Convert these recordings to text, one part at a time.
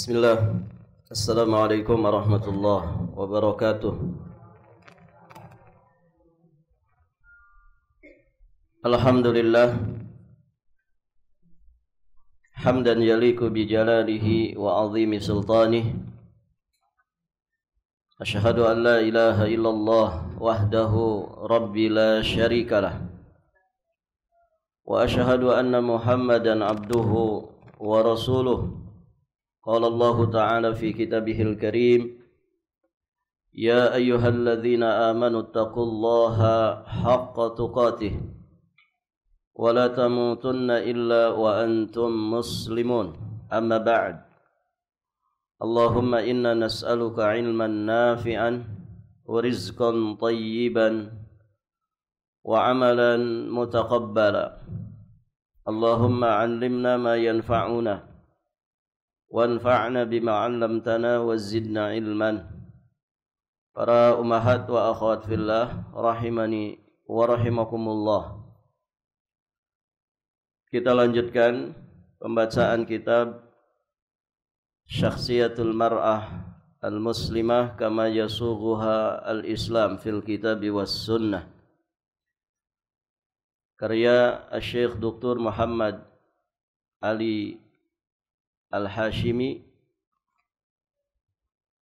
Bismillah. Assalamualaikum warahmatullahi wabarakatuh. Alhamdulillah hamdan yaliku bi jalalihi wa azimi sultanih. Asyhadu an la ilaha illallah wahdahu rabbi la syarikalah. Wa asyhadu anna Muhammadan abduhu wa rasuluh. Qala Allah Ta'ala fi kitabihil karim, Ya ayyuhalladzina amanu taqullaha haqqa tuqatih wa la tamutunna illa wa antum muslimun. Amma ba'd. Allahumma inna nas'aluka ilman nafi'an wa rizqan tayyiban wa amalan mutaqabbala. Allahumma 'allimna ma yanfa'una wanfa'na bima 'allamtana wa zidna ilman. Para ummahat wa akhwat fillah rahimani wa rahimakumullah. Kita lanjutkan pembacaan kitab Syakhsiyatul Mar'ah Al-Muslimah kama yasughuha al-Islam fil Kitabi was Sunnah, karya Syekh Dr. Muhammad Ali Al-Hashimi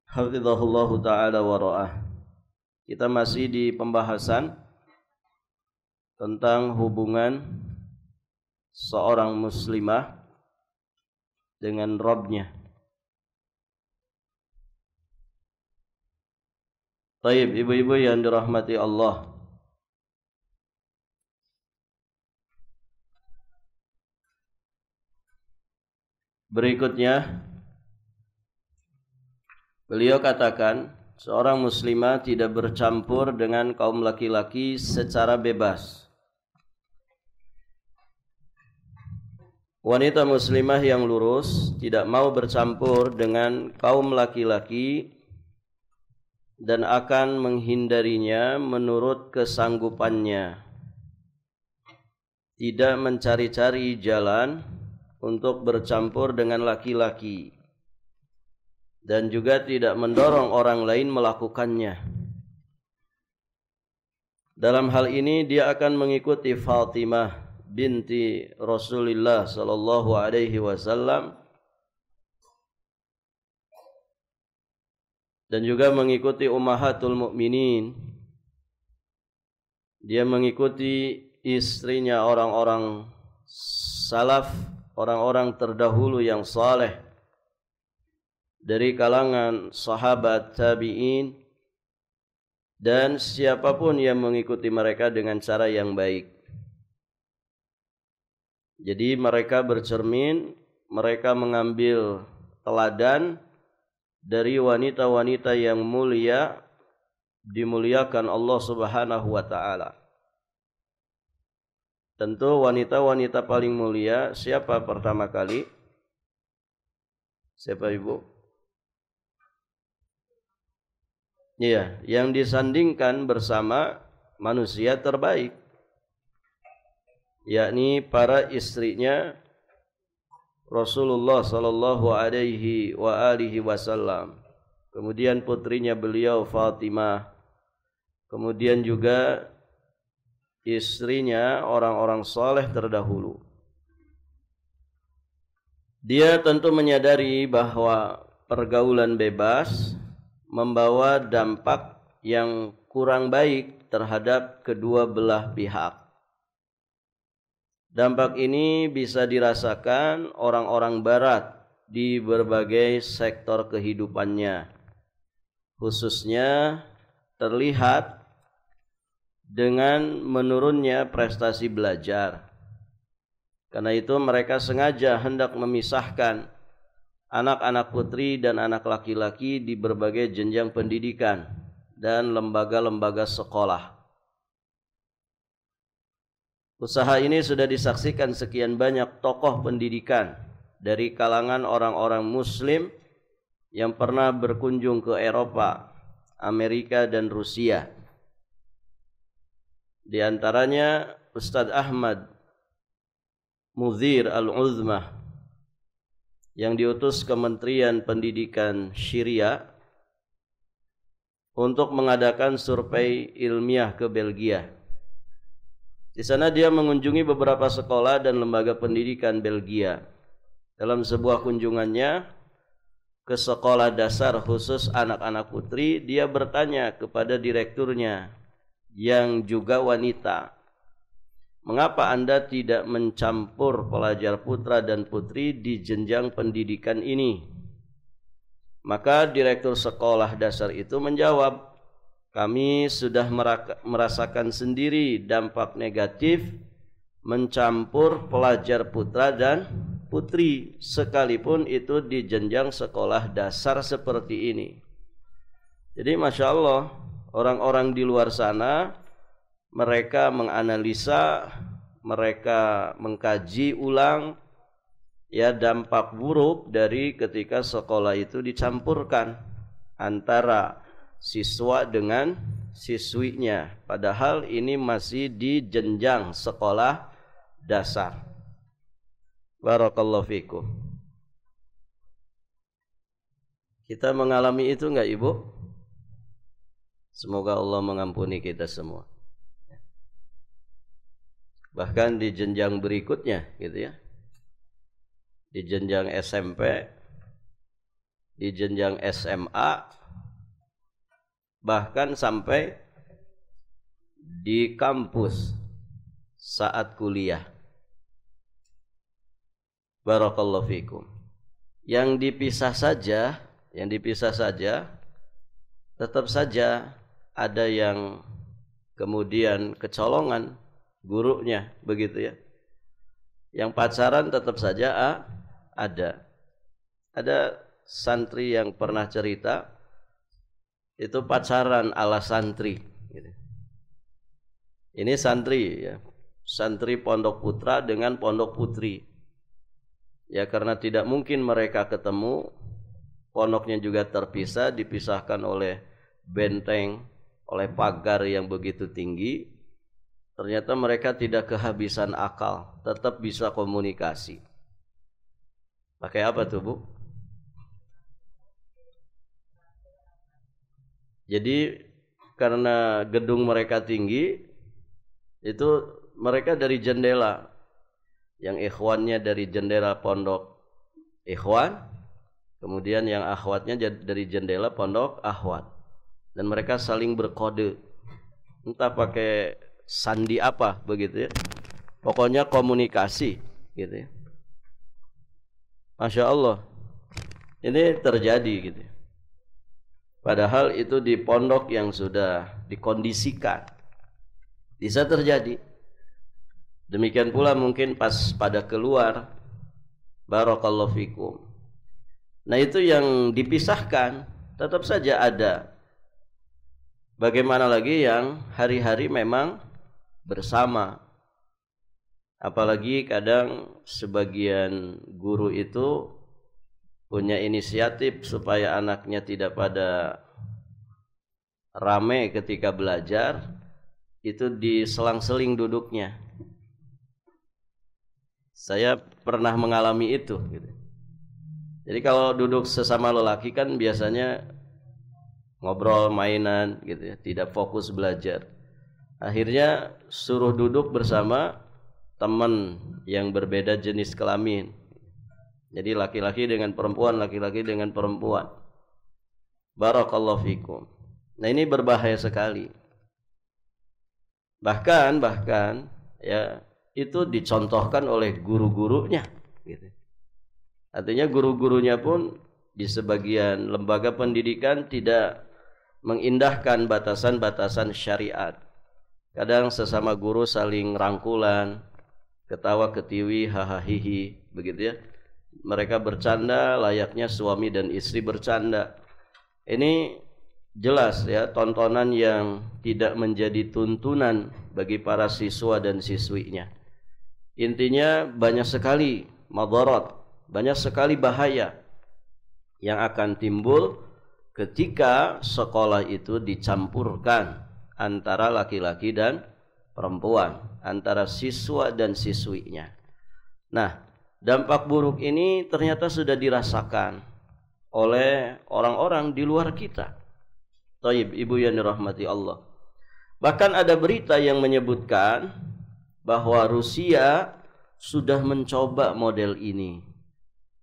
hafizahullahu ta'ala wa ra'ah. Kita masih di pembahasan tentang hubungan seorang muslimah dengan Rabbnya. Baik, ibu-ibu yang dirahmati Allah, berikutnya beliau katakan seorang muslimah tidak bercampur dengan kaum laki-laki secara bebas. Wanita muslimah yang lurus tidak mau bercampur dengan kaum laki-laki dan akan menghindarinya menurut kesanggupannya. Tidak mencari-cari jalan untuk bercampur dengan laki-laki dan juga tidak mendorong orang lain melakukannya. Dalam hal ini dia akan mengikuti Fatimah binti Rasulullah sallallahu alaihi wasallam dan juga mengikuti ummahatul mukminin. Dia mengikuti istrinya orang-orang salaf, orang-orang terdahulu yang saleh dari kalangan sahabat tabi'in dan siapapun yang mengikuti mereka dengan cara yang baik. Jadi mereka bercermin, mereka mengambil teladan dari wanita-wanita yang mulia, dimuliakan Allah Subhanahu wa ta'ala. Tentu wanita-wanita paling mulia siapa pertama kali? Siapa ibu? Iya, yang disandingkan bersama manusia terbaik, yakni para istrinya Rasulullah sallallahu alaihi wa alihi wasallam. Kemudian putrinya beliau Fatimah. Kemudian juga istrinya orang-orang saleh terdahulu. Dia tentu menyadari bahwa pergaulan bebas membawa dampak yang kurang baik terhadap kedua belah pihak. Dampak ini bisa dirasakan orang-orang barat di berbagai sektor kehidupannya. Khususnya terlihat dengan menurunnya prestasi belajar. Karena itu mereka sengaja hendak memisahkan anak-anak putri dan anak laki-laki di berbagai jenjang pendidikan dan lembaga-lembaga sekolah. Usaha ini sudah disaksikan sekian banyak tokoh pendidikan dari kalangan orang-orang muslim yang pernah berkunjung ke Eropa, Amerika dan Rusia. Di antaranya Ustadz Ahmad Mudhir Al-Uzmah yang diutus Kementerian Pendidikan Syria untuk mengadakan survei ilmiah ke Belgia. Di sana dia mengunjungi beberapa sekolah dan lembaga pendidikan Belgia. Dalam sebuah kunjungannya ke sekolah dasar khusus anak-anak putri, dia bertanya kepada direkturnya yang juga wanita, "Mengapa Anda tidak mencampur pelajar putra dan putri di jenjang pendidikan ini?" Maka direktur sekolah dasar itu menjawab, "Kami sudah merasakan sendiri dampak negatif mencampur pelajar putra dan putri, sekalipun itu di jenjang sekolah dasar seperti ini." Jadi Masya Allah, orang-orang di luar sana mereka menganalisa, mereka mengkaji ulang ya dampak buruk dari ketika sekolah itu dicampurkan antara siswa dengan siswinya, padahal ini masih di jenjang sekolah dasar. Barakallahu fikum. Kita mengalami itu enggak Ibu? Semoga Allah mengampuni kita semua. Bahkan di jenjang berikutnya gitu ya, di jenjang SMP, di jenjang SMA, bahkan sampai di kampus saat kuliah. Barakallahu fikum. Yang dipisah saja tetap saja ada yang kemudian kecolongan gurunya begitu ya. Yang pacaran tetap saja ada. Ada santri yang pernah cerita itu pacaran ala santri gitu. Ini santri ya, santri pondok putra dengan pondok putri. Ya karena tidak mungkin mereka ketemu, pondoknya juga terpisah, dipisahkan oleh benteng, oleh pagar yang begitu tinggi. Ternyata mereka tidak kehabisan akal, tetap bisa komunikasi. Pakai apa tuh Bu? Jadi karena gedung mereka tinggi, itu mereka dari jendela, yang ikhwannya dari jendela pondok ikhwan, kemudian yang akhwatnya dari jendela pondok akhwat, dan mereka saling berkode, entah pakai sandi apa begitu ya, pokoknya komunikasi gitu ya. Masya Allah, ini terjadi gitu. Padahal itu di pondok yang sudah dikondisikan, bisa terjadi. Demikian pula mungkin pas pada keluar, barakallahu fikum. Nah itu yang dipisahkan tetap saja ada. Bagaimana lagi yang hari-hari memang bersama. Apalagi kadang sebagian guru itu punya inisiatif supaya anaknya tidak pada rame ketika belajar, itu diselang-seling duduknya. Saya pernah mengalami itu gitu. Jadi kalau duduk sesama lelaki kan biasanya ngobrol, mainan gitu ya, tidak fokus belajar. Akhirnya suruh duduk bersama teman yang berbeda jenis kelamin. Jadi laki-laki dengan perempuan, laki-laki dengan perempuan. Barakallahu fikum. Nah ini berbahaya sekali. Bahkan ya itu dicontohkan oleh guru-gurunya gitu. Artinya guru-gurunya pun di sebagian lembaga pendidikan tidak mengindahkan batasan-batasan syariat. Kadang sesama guru saling rangkulan, ketawa ketiwi, hahaha begitu ya. Mereka bercanda layaknya suami dan istri bercanda. Ini jelas ya tontonan yang tidak menjadi tuntunan bagi para siswa dan siswinya. Intinya banyak sekali madarat, banyak sekali bahaya yang akan timbul ketika sekolah itu dicampurkan antara laki-laki dan perempuan, antara siswa dan siswinya. Nah, dampak buruk ini ternyata sudah dirasakan oleh orang-orang di luar kita. Taib, ibu yang dirahmati Allah. Bahkan ada berita yang menyebutkan bahwa Rusia sudah mencoba model ini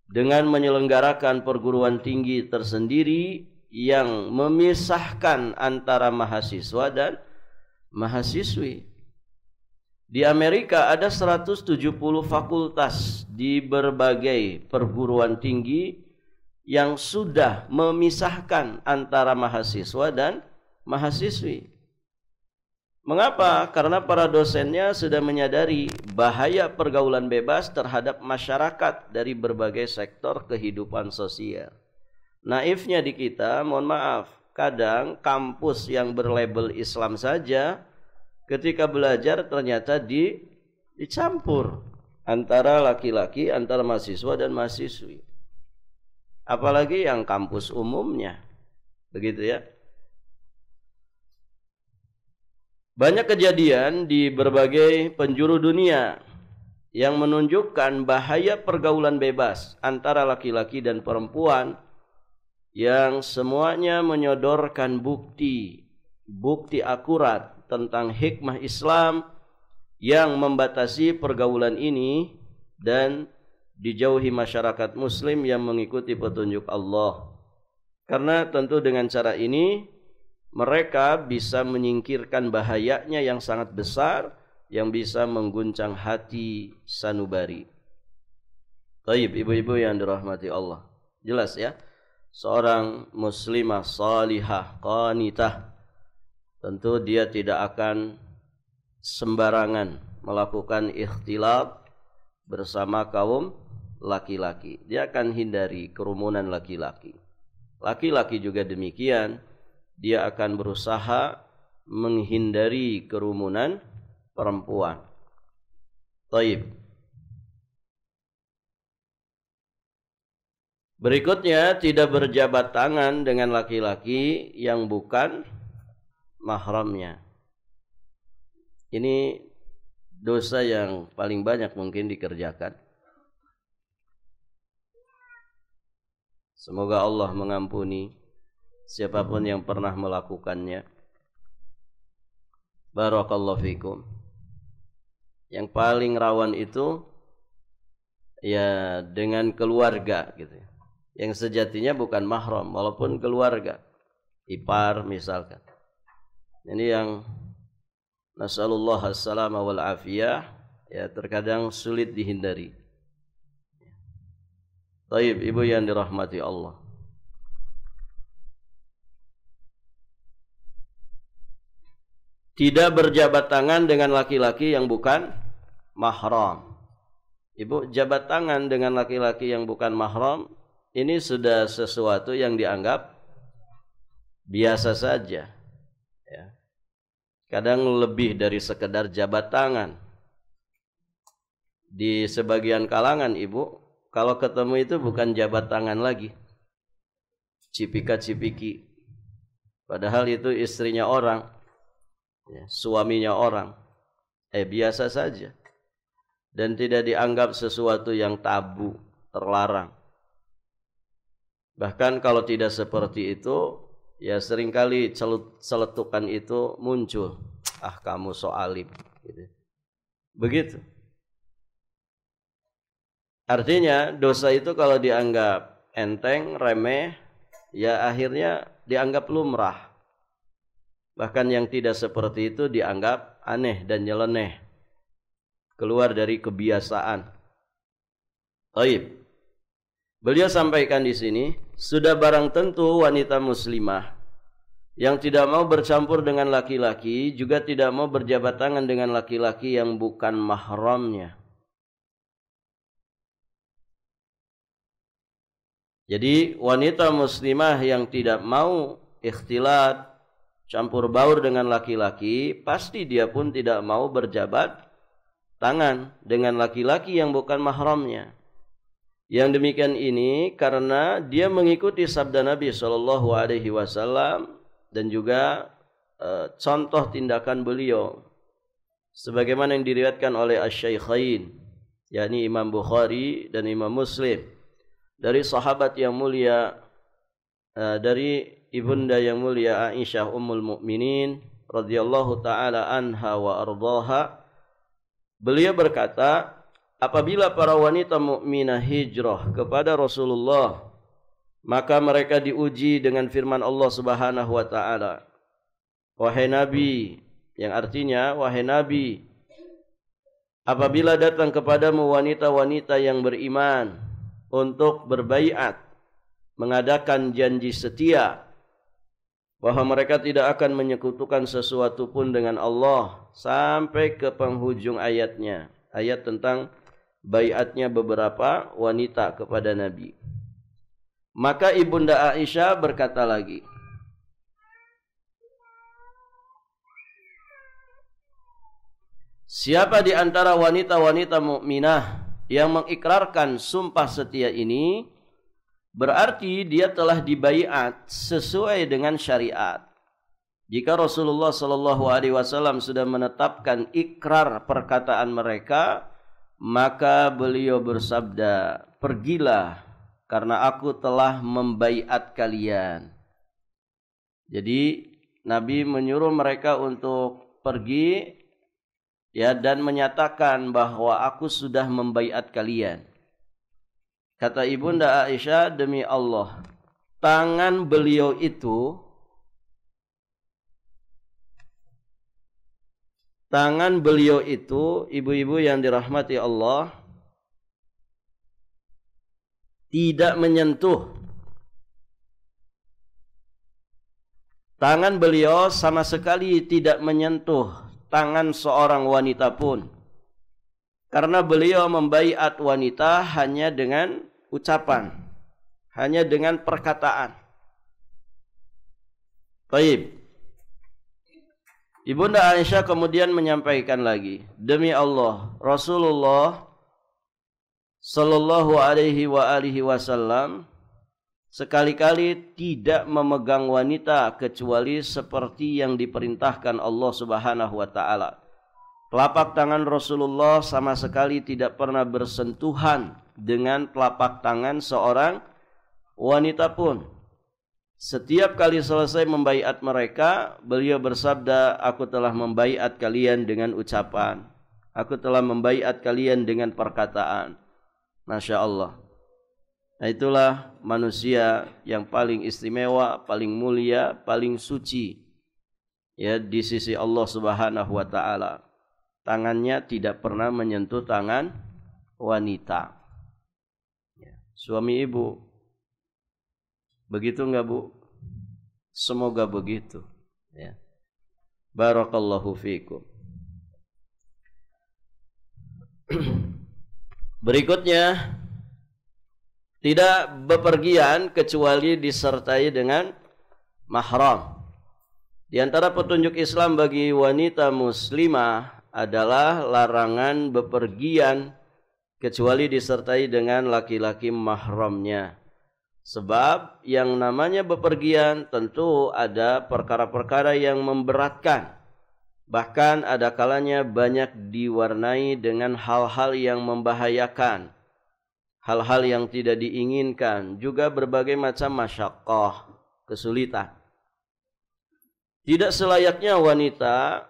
dengan menyelenggarakan perguruan tinggi tersendiri yang memisahkan antara mahasiswa dan mahasiswi. Di Amerika ada 170 fakultas di berbagai perguruan tinggi yang sudah memisahkan antara mahasiswa dan mahasiswi. Mengapa? Karena para dosennya sudah menyadari bahaya pergaulan bebas terhadap masyarakat dari berbagai sektor kehidupan sosial. Naifnya di kita, mohon maaf, kadang kampus yang berlabel Islam saja ketika belajar ternyata dicampur antara laki-laki, antara mahasiswa dan mahasiswi. Apalagi yang kampus umumnya. Begitu ya. Banyak kejadian di berbagai penjuru dunia yang menunjukkan bahaya pergaulan bebas antara laki-laki dan perempuan yang semuanya menyodorkan bukti akurat tentang hikmah Islam yang membatasi pergaulan ini dan dijauhi masyarakat muslim yang mengikuti petunjuk Allah. Karena tentu dengan cara ini mereka bisa menyingkirkan bahayanya yang sangat besar yang bisa mengguncang hati sanubari. Taib, ibu-ibu yang dirahmati Allah. Jelas ya, seorang muslimah salihah qanitah tentu dia tidak akan sembarangan melakukan ikhtilat bersama kaum laki-laki. Dia akan hindari kerumunan laki-laki. Laki-laki juga demikian. Dia akan berusaha menghindari kerumunan perempuan. Taib. Berikutnya, tidak berjabat tangan dengan laki-laki yang bukan mahramnya. Ini dosa yang paling banyak mungkin dikerjakan. Semoga Allah mengampuni siapapun yang pernah melakukannya. Barakallahu fikum. Yang paling rawan itu ya dengan keluarga gitu. Yang sejatinya bukan mahram walaupun keluarga, ipar misalkan. Ini yang nasallallahu as-salama wal afiyah ya terkadang sulit dihindari. Taib, ibu yang dirahmati Allah. Tidak berjabat tangan dengan laki-laki yang bukan mahram. Ibu, jabat tangan dengan laki-laki yang bukan mahram ini sudah sesuatu yang dianggap biasa saja. Ya. Kadang lebih dari sekedar jabat tangan. Di sebagian kalangan, ibu, kalau ketemu itu bukan jabat tangan lagi, cipika-cipiki. Padahal itu istrinya orang, ya, suaminya orang. Biasa saja. Dan tidak dianggap sesuatu yang tabu, terlarang. Bahkan kalau tidak seperti itu, ya seringkali celetukan itu muncul. Ah, kamu so alim. Gitu. Begitu. Artinya dosa itu kalau dianggap enteng, remeh, ya akhirnya dianggap lumrah. Bahkan yang tidak seperti itu dianggap aneh dan nyeleneh. Keluar dari kebiasaan. Taib. Beliau sampaikan di sini, sudah barang tentu wanita muslimah yang tidak mau bercampur dengan laki-laki, juga tidak mau berjabat tangan dengan laki-laki yang bukan mahramnya. Jadi wanita muslimah yang tidak mau ikhtilat, campur baur dengan laki-laki, pasti dia pun tidak mau berjabat tangan dengan laki-laki yang bukan mahramnya. Yang demikian ini karena dia mengikuti sabda Nabi SAW dan juga contoh tindakan beliau sebagaimana yang diriwayatkan oleh Asy-Syaikhain, yakni Imam Bukhari dan Imam Muslim, dari sahabat yang mulia, dari ibunda yang mulia Aisyah Ummul Mukminin radhiyallahu taala anha wa ardhaha. Beliau berkata, apabila para wanita mukminah hijrah kepada Rasulullah, maka mereka diuji dengan firman Allah Subhanahu wa taala, wahai Nabi, yang artinya wahai Nabi, apabila datang kepadamu wanita-wanita yang beriman untuk berbaiat, mengadakan janji setia bahwa mereka tidak akan menyekutukan sesuatu pun dengan Allah, sampai ke penghujung ayatnya, ayat tentang baiatnya beberapa wanita kepada Nabi. Maka ibunda Aisyah berkata lagi, siapa di antara wanita-wanita mukminah yang mengikrarkan sumpah setia ini, berarti dia telah dibaiat sesuai dengan syariat. Jika Rasulullah sallallahu alaihi wasallam sudah menetapkan ikrar perkataan mereka, maka beliau bersabda, pergilah karena aku telah membaiat kalian. Jadi Nabi menyuruh mereka untuk pergi, ya, dan menyatakan bahwa aku sudah membaiat kalian. Kata ibunda Aisyah, demi Allah, tangan beliau itu, ibu-ibu yang dirahmati Allah, tidak menyentuh. Tangan beliau sama sekali tidak menyentuh tangan seorang wanita pun. Karena beliau membaiat wanita hanya dengan ucapan, hanya dengan perkataan. Baik. Ibunda Aisyah kemudian menyampaikan lagi, demi Allah, Rasulullah sallallahu alaihi wasallam sekali-kali tidak memegang wanita kecuali seperti yang diperintahkan Allah Subhanahu wa taala. Telapak tangan Rasulullah sama sekali tidak pernah bersentuhan dengan telapak tangan seorang wanita pun. Setiap kali selesai membaiat mereka, beliau bersabda, aku telah membaiat kalian dengan ucapan, aku telah membaiat kalian dengan perkataan. Masya Allah. Nah, itulah manusia yang paling istimewa, paling mulia, paling suci, ya, di sisi Allah Subhanahu wa taala. Tangannya tidak pernah menyentuh tangan wanita. Suami ibu, begitu enggak Bu? Semoga begitu, ya. Barakallahu fiikum. Berikutnya, tidak bepergian kecuali disertai dengan mahram. Di antara petunjuk Islam bagi wanita muslimah adalah larangan bepergian kecuali disertai dengan laki-laki mahramnya. Sebab yang namanya bepergian tentu ada perkara-perkara yang memberatkan. Bahkan ada kalanya banyak diwarnai dengan hal-hal yang membahayakan, hal-hal yang tidak diinginkan, juga berbagai macam masyaqqah, kesulitan. Tidak selayaknya wanita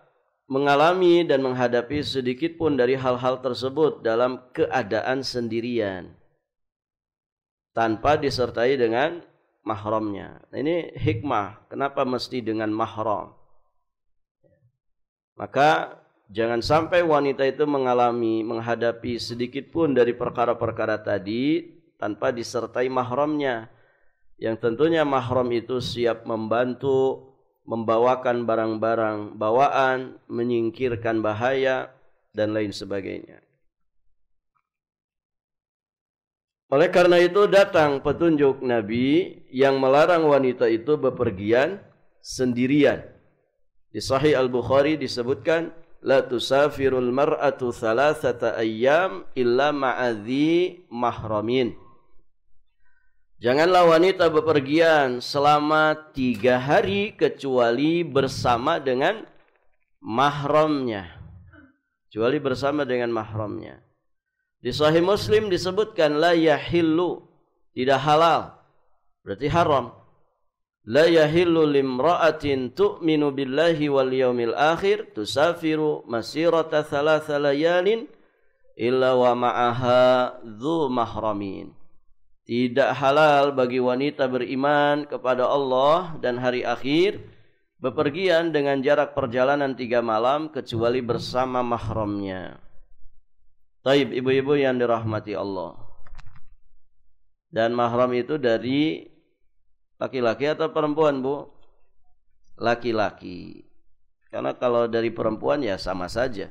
mengalami dan menghadapi sedikit pun dari hal-hal tersebut dalam keadaan sendirian, tanpa disertai dengan mahramnya. Nah, ini hikmah, kenapa mesti dengan mahram. Maka jangan sampai wanita itu menghadapi sedikit pun dari perkara-perkara tadi tanpa disertai mahramnya, yang tentunya mahram itu siap membantu, membawakan barang-barang bawaan, menyingkirkan bahaya, dan lain sebagainya. Oleh karena itu datang petunjuk Nabi yang melarang wanita itu bepergian sendirian. Di Sahih Al-Bukhari disebutkan, la tusafirul mar'atu thalathata ayyam illa ma'adhi mahramin. Janganlah wanita bepergian selama 3 hari kecuali bersama dengan mahramnya. Kecuali bersama dengan mahramnya. Di Sahih Muslim disebutkan la yahillu, tidak halal, berarti haram. La yahillu limra'atin tu'minu billahi wal yawmil akhir tusafiru masirata thalatha layalin illa wa ma'aha dhu mahramin. Tidak halal bagi wanita beriman kepada Allah dan hari akhir bepergian dengan jarak perjalanan 3 malam kecuali bersama mahramnya. Taib, ibu-ibu yang dirahmati Allah. Dan mahram itu dari laki-laki atau perempuan, Bu? Laki-laki. Karena kalau dari perempuan ya sama saja.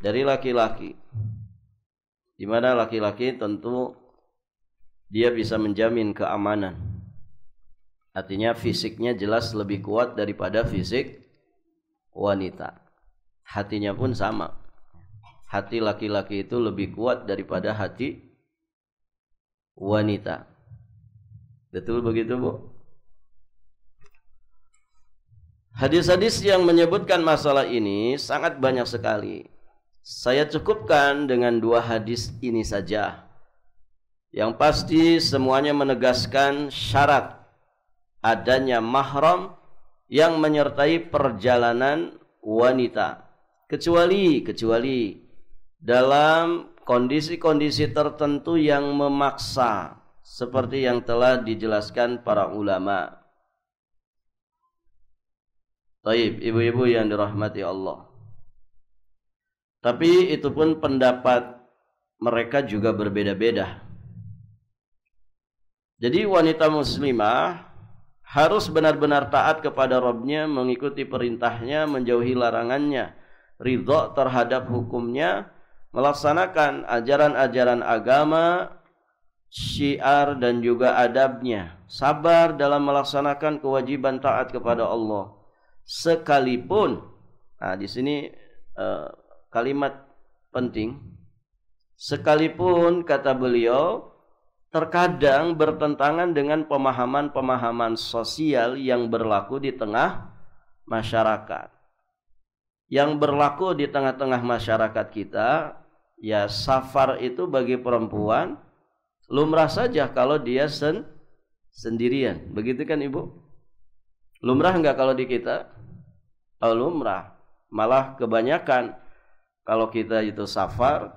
Dari laki-laki. Di mana laki-laki tentu dia bisa menjamin keamanan. Artinya fisiknya jelas lebih kuat daripada fisik wanita. Hatinya pun sama. Hati laki-laki itu lebih kuat daripada hati wanita. Betul begitu, Bu? Hadis-hadis yang menyebutkan masalah ini sangat banyak sekali. Saya cukupkan dengan 2 hadis ini saja. Yang pasti semuanya menegaskan syarat adanya mahram yang menyertai perjalanan wanita. Kecuali dalam kondisi-kondisi tertentu yang memaksa, seperti yang telah dijelaskan para ulama. Taib, ibu-ibu yang dirahmati Allah. Tapi itu pun pendapat mereka juga berbeda-beda. Jadi wanita muslimah harus benar-benar taat kepada Rabbnya, mengikuti perintahnya, menjauhi larangannya, ridha terhadap hukumnya, melaksanakan ajaran-ajaran agama, syiar dan juga adabnya, sabar dalam melaksanakan kewajiban taat kepada Allah. Sekalipun, nah di sini kalimat penting, sekalipun kata beliau terkadang bertentangan dengan pemahaman-pemahaman sosial yang berlaku di tengah masyarakat. Yang berlaku di tengah-tengah masyarakat kita, ya safar itu bagi perempuan lumrah saja kalau dia sendirian. Begitu kan, Ibu? Lumrah enggak kalau di kita? Oh, lumrah. Malah kebanyakan kalau kita itu safar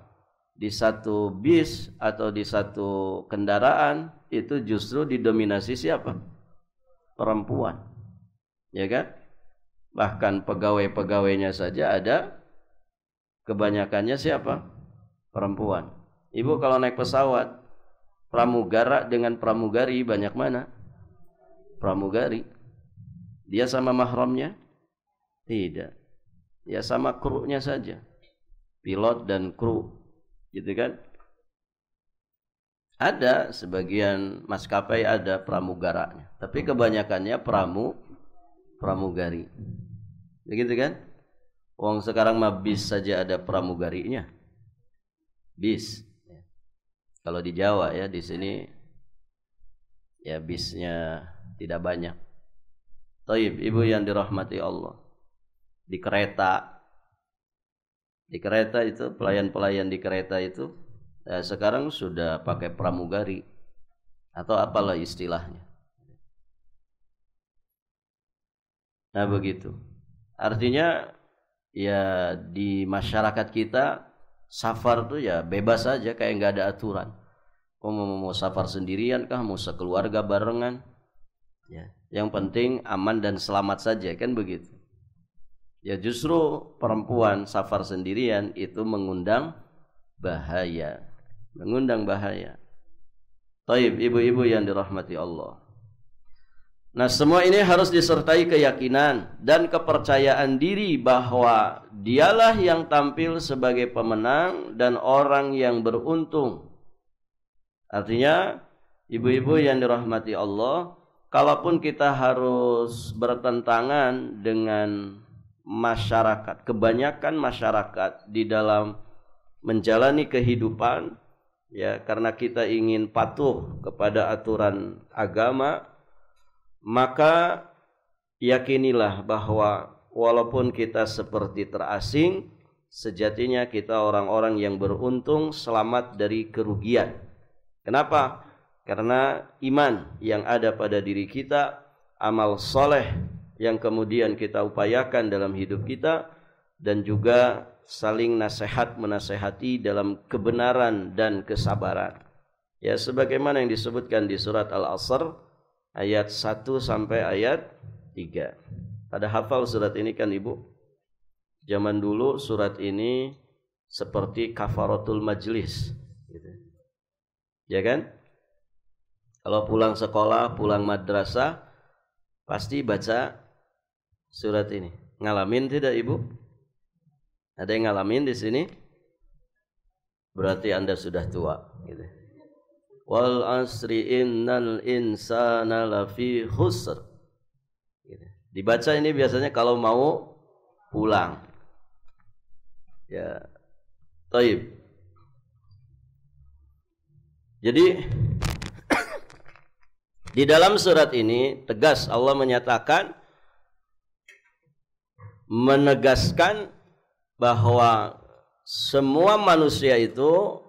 di satu bis atau di satu kendaraan, itu justru didominasi siapa? Perempuan. Ya kan? Bahkan pegawai-pegawainya saja ada kebanyakannya siapa? Perempuan. Ibu kalau naik pesawat, pramugara dengan pramugari banyak mana? Pramugari. Dia sama mahramnya? Tidak. Ya sama krunya saja. Pilot dan kru. Gitu kan? Ada sebagian maskapai ada pramugaranya, tapi kebanyakannya pramugari. Begitu kan? Wong sekarang mah bis saja ada pramugarinya. Bis. Kalau di Jawa ya, di sini ya bisnya tidak banyak. Taib, ibu yang dirahmati Allah. Di kereta itu, pelayan-pelayan di kereta itu sekarang sudah pakai pramugari atau apalah istilahnya. Nah begitu. Artinya ya di masyarakat kita safar tuh ya bebas saja, kayak nggak ada aturan. Mau safar sendirian kah, mau sekeluarga barengan, ya. Yang penting aman dan selamat saja, kan begitu. Ya justru perempuan safar sendirian itu mengundang bahaya. Taib, ibu-ibu yang dirahmati Allah. Nah semua ini harus disertai keyakinan dan kepercayaan diri bahwa dialah yang tampil sebagai pemenang dan orang yang beruntung. Artinya ibu-ibu yang dirahmati Allah, kalaupun kita harus bertentangan dengan masyarakat, kebanyakan masyarakat di dalam menjalani kehidupan, ya karena kita ingin patuh kepada aturan agama, maka yakinilah bahwa walaupun kita seperti terasing, sejatinya kita orang-orang yang beruntung, selamat dari kerugian. Kenapa? Karena iman yang ada pada diri kita, amal soleh yang kemudian kita upayakan dalam hidup kita, dan juga saling nasihat menasehati dalam kebenaran dan kesabaran. Ya, sebagaimana yang disebutkan di surat Al-Asr ayat 1 sampai ayat 3. Pada hafal surat ini kan Ibu? Zaman dulu surat ini seperti kafaratul majlis gitu. Ya kan? Kalau pulang sekolah, pulang madrasah, pasti baca surat ini. Ngalamin tidak Ibu? Ada yang ngalamin di sini? Berarti Anda sudah tua gitu. Wal asri innal insana lafi khusr. Gitu. Dibaca ini biasanya kalau mau pulang. Ya. Taib. Jadi di dalam surat ini tegas Allah menyatakan, menegaskan bahwa semua manusia itu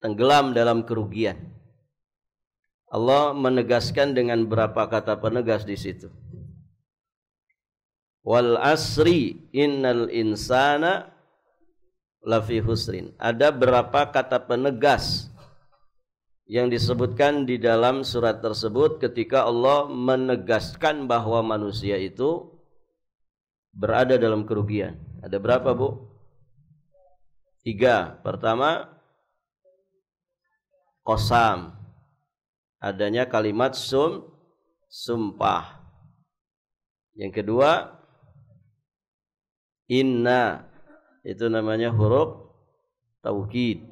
tenggelam dalam kerugian. Allah menegaskan dengan berapa kata penegas di situ. Wal asri innal insana lafi husrin. Ada berapa kata penegas yang disebutkan di dalam surat tersebut ketika Allah menegaskan bahwa manusia itu berada dalam kerugian. Ada berapa, Bu? 3. Pertama, qasam. Adanya kalimat sumpah. Yang kedua, inna. Itu namanya huruf taukid.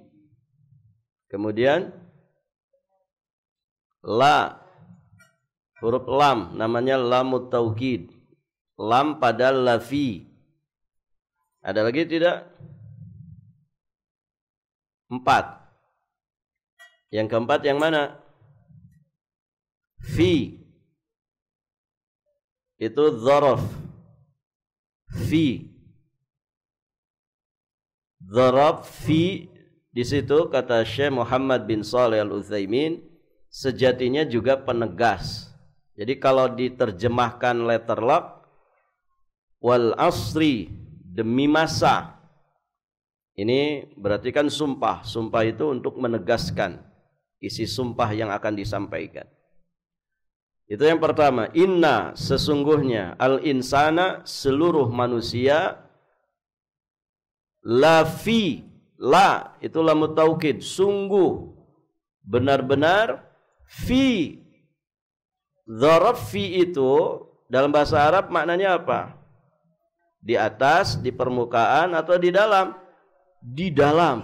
Kemudian la, huruf lam, namanya lamut taukid. Lam pada lafi. Ada lagi tidak? 4. Yang keempat yang mana? Fi. Itu dzaraf. Fi. Dzaraf fi di situ kata Syekh Muhammad bin Shalih Al-Utsaimin sejatinya juga penegas. Jadi kalau diterjemahkan letter lock, wal asri, demi masa. Ini berarti kan sumpah. Sumpah itu untuk menegaskan isi sumpah yang akan disampaikan. Itu yang pertama. Inna, sesungguhnya, al-insana, seluruh manusia, lafi, la, itu lamut taukid, sungguh, benar-benar, fi. Dzaraf fi itu dalam bahasa Arab maknanya apa? Di atas, di permukaan, atau di dalam? Di dalam.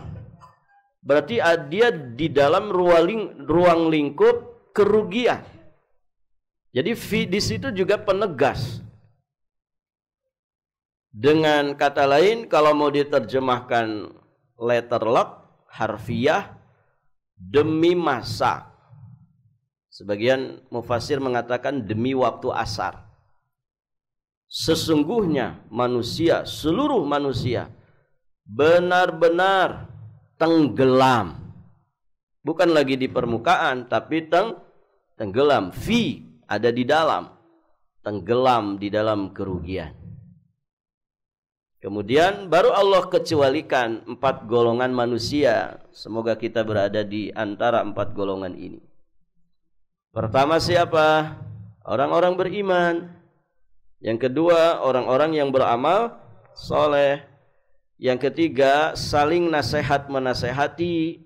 Berarti dia di dalam ruang lingkup kerugian. Jadi fi di situ juga penegas. Dengan kata lain, kalau mau diterjemahkan letter lock, harfiah, demi masa. Sebagian mufassir mengatakan demi waktu asar. Sesungguhnya manusia, seluruh manusia, benar-benar tenggelam. Bukan lagi di permukaan, tapi tenggelam. Fi, ada di dalam. Tenggelam di dalam kerugian. Kemudian baru Allah kecualikan 4 golongan manusia. Semoga kita berada di antara 4 golongan ini. Pertama siapa? Orang-orang beriman. Yang kedua, orang-orang yang beramal soleh. Yang ketiga, saling nasihat menasehati,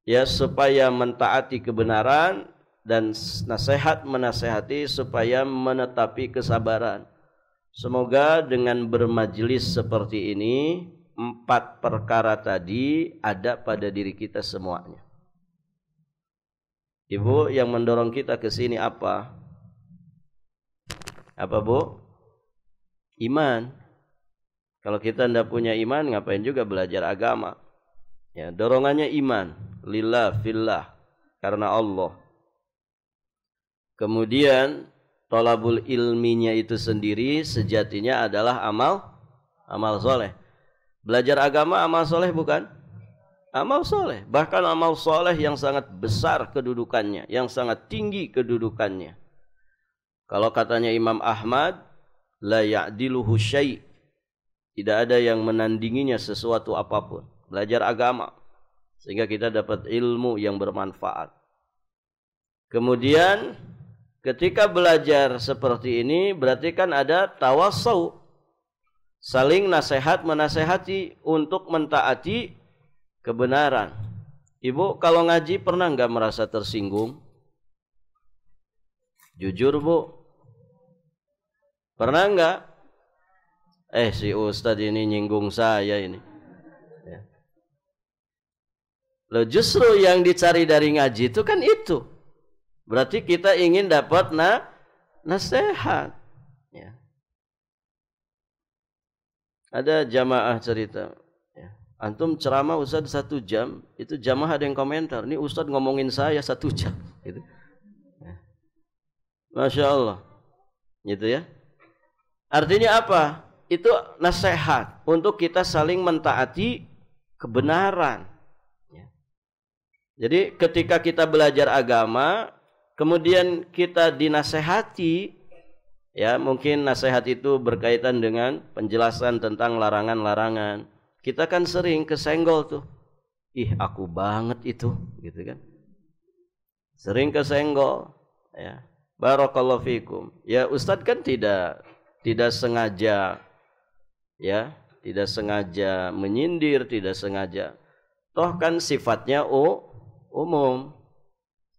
ya, supaya mentaati kebenaran, dan nasihat menasehati supaya menetapi kesabaran. Semoga dengan bermajelis seperti ini 4 perkara tadi ada pada diri kita semuanya. Ibu, yang mendorong kita ke sini apa? Apa, Bu? Iman. Kalau kita tidak punya iman, ngapain juga belajar agama? Ya, dorongannya iman, lillah, fillah, karena Allah. Kemudian thalabul ilminya itu sendiri sejatinya adalah amal soleh. Belajar agama amal soleh bukan? Amal soleh. Bahkan amal soleh yang sangat besar kedudukannya, yang sangat tinggi kedudukannya. Kalau katanya Imam Ahmad, la ya'diluhu syai'. Tidak ada yang menandinginya sesuatu apapun. Belajar agama sehingga kita dapat ilmu yang bermanfaat. Kemudian ketika belajar seperti ini berarti kan ada tawasau, saling nasihat menasehati untuk mentaati kebenaran. Ibu kalau ngaji pernah nggak merasa tersinggung? Jujur Bu, pernah nggak? Si Ustadz ini nyinggung saya ini. Ya. Loh justru yang dicari dari ngaji itu kan itu. Berarti kita ingin dapat nasihat. Ya. Ada jamaah cerita. Ya. Antum ceramah Ustadz 1 jam, itu jamaah ada yang komentar. Ini Ustadz ngomongin saya 1 jam. Gitu. Ya. Masya Allah. Gitu ya. Artinya apa? Itu nasihat untuk kita saling mentaati kebenaran. Ya. Jadi ketika kita belajar agama, kemudian kita dinasehati, ya mungkin nasihat itu berkaitan dengan penjelasan tentang larangan-larangan. Kita kan sering kesenggol tuh, ih aku banget itu, gitu kan? Sering kesenggol, ya. Barakallahu fikum. Ya Ustadz kan tidak sengaja. Ya, tidak sengaja menyindir, tidak sengaja. Toh kan sifatnya umum.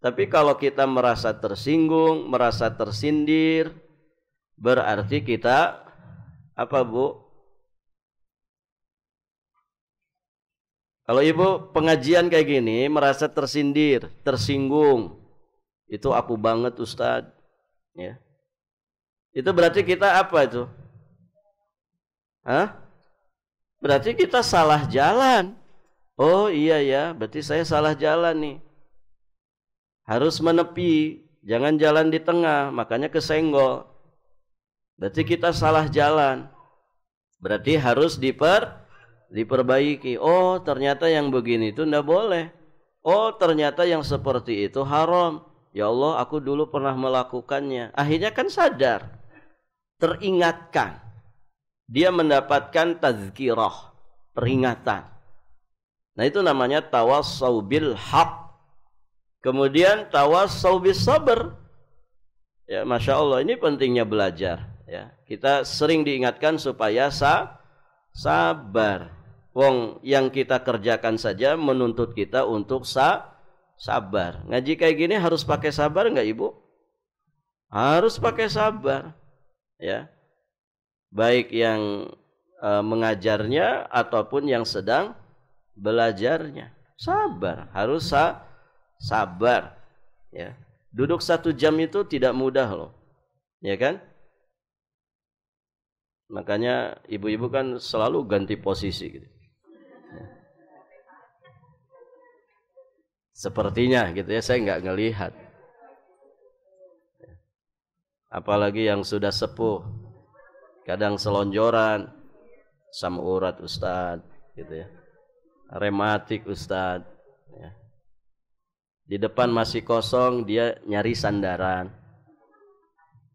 Tapi kalau kita merasa tersinggung, merasa tersindir, berarti kita apa, Bu? Kalau Ibu pengajian kayak gini merasa tersindir, tersinggung, itu aku banget Ustadz, ya. Itu berarti kita apa itu? Hah? Berarti kita salah jalan. Oh iya ya, berarti saya salah jalan nih. Harus menepi, jangan jalan di tengah, makanya kesenggol. Berarti kita salah jalan. Berarti harus diperbaiki. Oh ternyata yang begini itu enggak boleh. Oh ternyata yang seperti itu haram. Ya Allah, aku dulu pernah melakukannya. Akhirnya kan sadar, teringatkan. Dia mendapatkan tazkirah, peringatan. Nah itu namanya tawassau bil haq. Kemudian tawassau bis sabr. Ya Masya Allah, ini pentingnya belajar. Ya, kita sering diingatkan supaya sabar. Wong yang kita kerjakan saja menuntut kita untuk sabar. Ngaji kayak gini harus pakai sabar enggak Ibu? Harus pakai sabar. Ya. Baik yang mengajarnya ataupun yang sedang belajarnya. Sabar, harus sabar. Ya. Duduk 1 jam itu tidak mudah loh. Ya kan? Makanya ibu-ibu kan selalu ganti posisi gitu. Ya. Sepertinya gitu ya, saya nggak ngelihat. Apalagi yang sudah sepuh. Kadang selonjoran, sama urat Ustadz, gitu ya. Rematik Ustadz. Ya. Di depan masih kosong, dia nyari sandaran.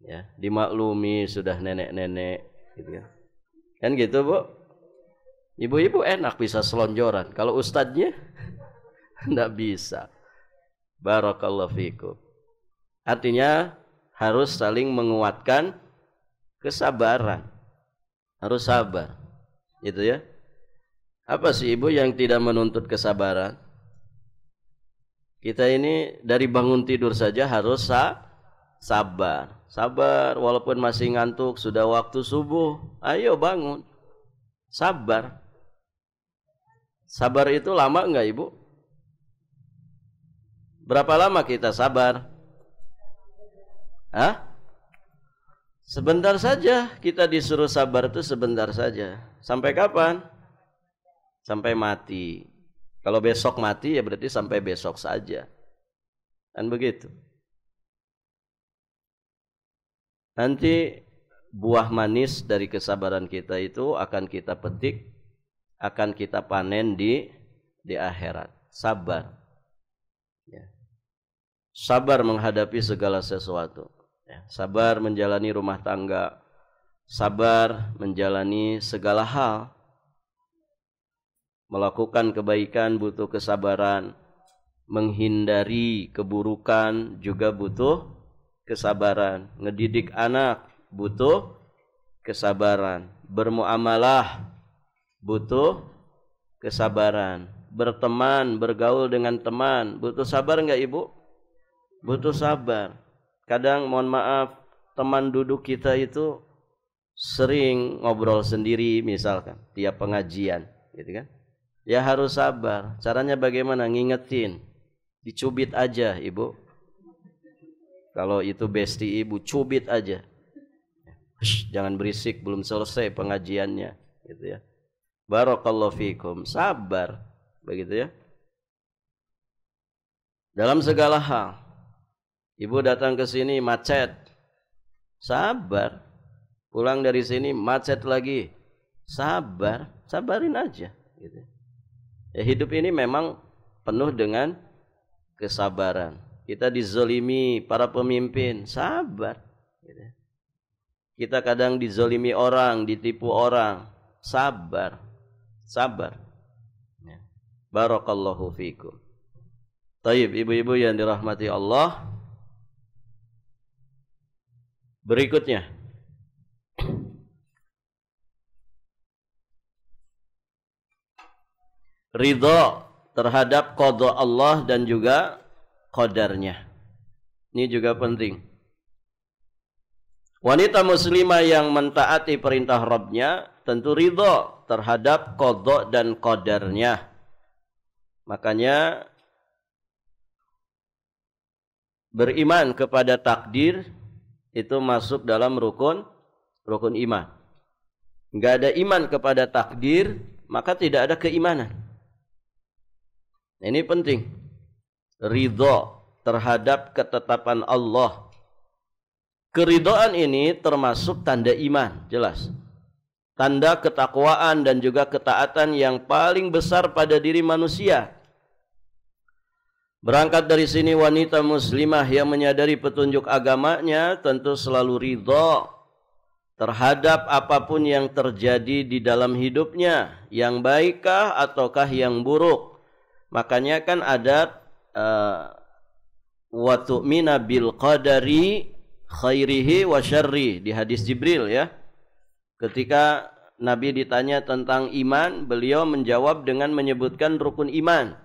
Ya, dimaklumi sudah nenek-nenek, gitu ya. Kan gitu Bu. Ibu-ibu enak bisa selonjoran. Kalau Ustadznya, enggak bisa. Barakallahu fikum. Artinya harus saling menguatkan kesabaran. Harus sabar. Gitu ya. Apa sih Ibu yang tidak menuntut kesabaran? Kita ini dari bangun tidur saja harus sabar. Sabar walaupun masih ngantuk, sudah waktu subuh. Ayo bangun. Sabar. Sabar itu lama enggak Ibu? Berapa lama kita sabar? Hah? Sebentar saja kita disuruh sabar itu sebentar saja. Sampai kapan? Sampai mati. Kalau besok mati ya berarti sampai besok saja. Kan begitu. Nanti buah manis dari kesabaran kita itu akan kita petik akan kita panen di akhirat. Sabar. Ya. Sabar menghadapi segala sesuatu. Ya. Sabar menjalani rumah tangga. Sabar menjalani segala hal. Melakukan kebaikan butuh kesabaran. Menghindari keburukan juga butuh kesabaran. Ngedidik anak butuh kesabaran. Bermuamalah butuh kesabaran. Berteman, bergaul dengan teman butuh sabar enggak Ibu? Butuh sabar. Kadang mohon maaf, teman duduk kita itu sering ngobrol sendiri misalkan tiap pengajian, gitu kan? Ya harus sabar. Caranya bagaimana? Ngingetin. Dicubit aja, Ibu. Kalau itu bestie Ibu, cubit aja. Jangan berisik, belum selesai pengajiannya, gitu ya. Barakallahu fikum. Sabar, begitu ya. Dalam segala hal. Ibu datang ke sini macet. Sabar. Pulang dari sini macet lagi. Sabar, sabarin aja, gitu. Ya, hidup ini memang penuh dengan kesabaran. Kita dizolimi para pemimpin, sabar. Gitu. Kita kadang dizolimi orang, ditipu orang, sabar, sabar. Ya. Barakallahu fikum. Taib, ibu-ibu yang dirahmati Allah. Berikutnya, ridho terhadap qada Allah dan juga qadarnya. Ini juga penting. Wanita muslimah yang mentaati perintah Rabbnya tentu ridho terhadap qada dan qadarnya. Makanya beriman kepada takdir itu masuk dalam rukun iman. Enggak ada iman kepada takdir, maka tidak ada keimanan. Ini penting. Ridho terhadap ketetapan Allah. Keridhaan ini termasuk tanda iman, jelas. Tanda ketakwaan dan juga ketaatan yang paling besar pada diri manusia. Berangkat dari sini wanita muslimah yang menyadari petunjuk agamanya tentu selalu ridho terhadap apapun yang terjadi di dalam hidupnya, yang baikkah ataukah yang buruk. Makanya kan ada wa tu'mina bil qadari khairihi wa syarri di hadis Jibril ya. Ketika Nabi ditanya tentang iman, beliau menjawab dengan menyebutkan rukun iman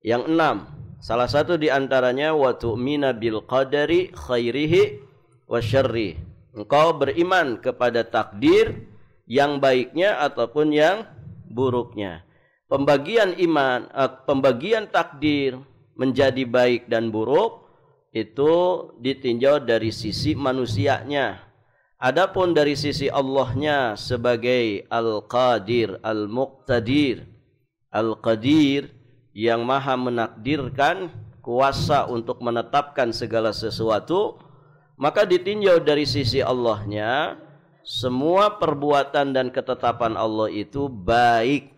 yang 6. Salah satu di antaranya wa tu'mina bil qadari khairihi wa syarri. Engkau beriman kepada takdir yang baiknya ataupun yang buruknya. Pembagian iman, pembagian takdir menjadi baik dan buruk itu ditinjau dari sisi manusianya. Adapun dari sisi Allahnya sebagai Al-Qadir, Al-Muqtadir, Al-Qadir yang maha menakdirkan, kuasa untuk menetapkan segala sesuatu, maka ditinjau dari sisi Allahnya, semua perbuatan dan ketetapan Allah itu baik.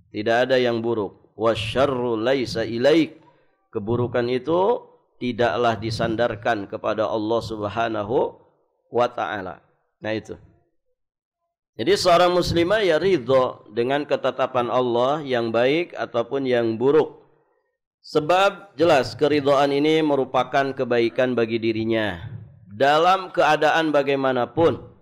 Tidak ada yang buruk. Wasyarru laisa ilaik. Keburukan itu tidaklah disandarkan kepada Allah Subhanahu wa ta'ala. Nah itu. Jadi seorang muslimah ya ridho dengan ketetapan Allah yang baik ataupun yang buruk. Sebab jelas keridhaan ini merupakan kebaikan bagi dirinya. Dalam keadaan bagaimanapun.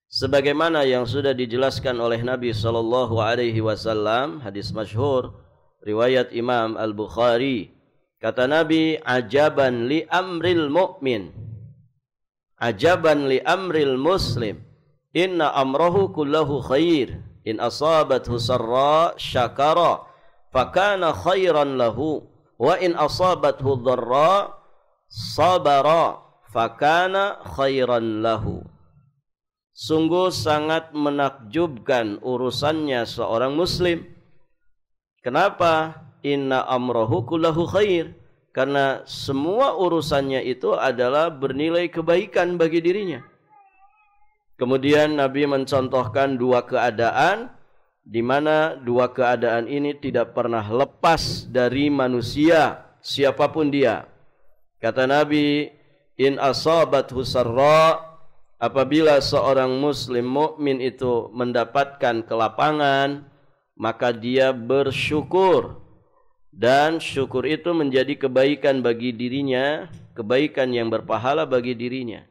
Sebagaimana yang sudah dijelaskan oleh Nabi sallallahu alaihi wasallam, hadis masyhur riwayat Imam Al-Bukhari. Kata Nabi, ajaban li amril mu'min, ajaban li amril muslim, inna amrahu kullahu khair, in asabathu sarra syakara fakana khairan lahu, wa in asabathu dharra sabara fakana khairan lahu. Sungguh sangat menakjubkan urusannya seorang muslim. Kenapa? Inna amrahu kullahu khair. Karena semua urusannya itu adalah bernilai kebaikan bagi dirinya. Kemudian Nabi mencontohkan dua keadaan di mana dua keadaan ini tidak pernah lepas dari manusia siapapun dia. Kata Nabi, in asabathu sarra, apabila seorang muslim mukmin itu mendapatkan kelapangan, maka dia bersyukur, dan syukur itu menjadi kebaikan bagi dirinya, kebaikan yang berpahala bagi dirinya.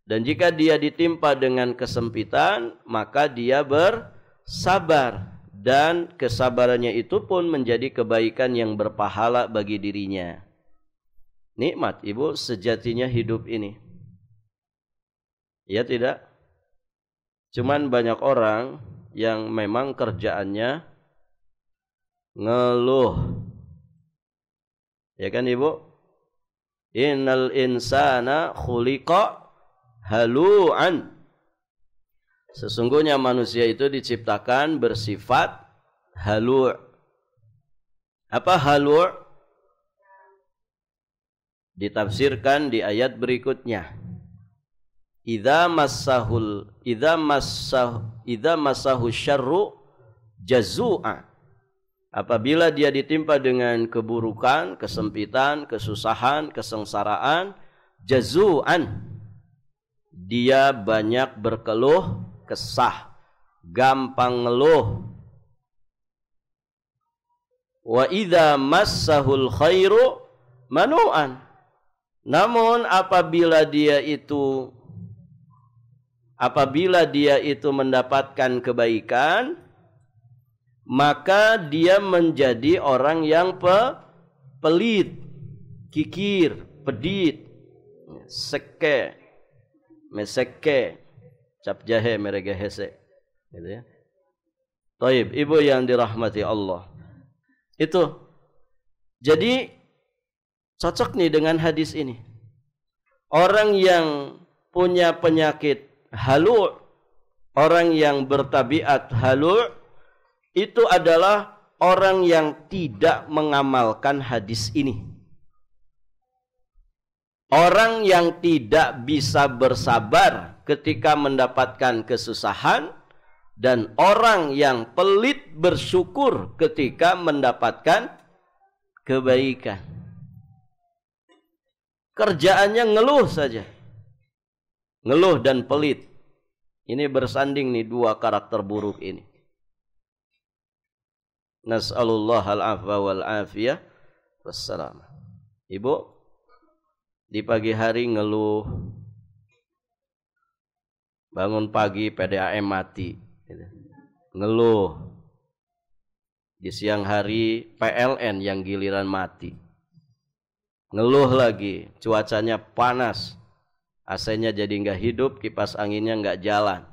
Dan jika dia ditimpa dengan kesempitan, maka dia bersabar, dan kesabarannya itu pun menjadi kebaikan yang berpahala bagi dirinya. Nikmat, Ibu, sejatinya hidup ini. Ya tidak? Cuman banyak orang yang memang kerjaannya ngeluh. Ya kan, Ibu? Innal insana khuliqa halu'an. Sesungguhnya manusia itu diciptakan bersifat halu'. Apa halu'? Ditafsirkan di ayat berikutnya. Idza massahu syarru jazu'a. Apabila dia ditimpa dengan keburukan, kesempitan, kesusahan, kesengsaraan, jazu'an. Dia banyak berkeluh kesah, gampang ngeluh. Wa idza massahul khairu manu'an. Namun apabila dia itu mendapatkan kebaikan, maka dia menjadi orang yang pelit, kikir, pedit, seke, meseke, cap jahe mereka hese, gitu ya. Taib, Ibu yang dirahmati Allah. Itu. Jadi cocok nih dengan hadis ini. Orang yang punya penyakit halu', orang yang bertabiat halu', itu adalah orang yang tidak mengamalkan hadis ini. Orang yang tidak bisa bersabar ketika mendapatkan kesusahan, dan orang yang pelit bersyukur ketika mendapatkan kebaikan. Kerjaannya ngeluh saja. Ngeluh dan pelit. Ini bersanding nih dua karakter buruk ini. Nas'alullah al-afwa wal-afiyah wassalam. Ibu, di pagi hari ngeluh, bangun pagi PDAM mati, ngeluh. Di siang hari PLN yang giliran mati, ngeluh lagi, cuacanya panas, AC-nya jadi nggak hidup, kipas anginnya nggak jalan.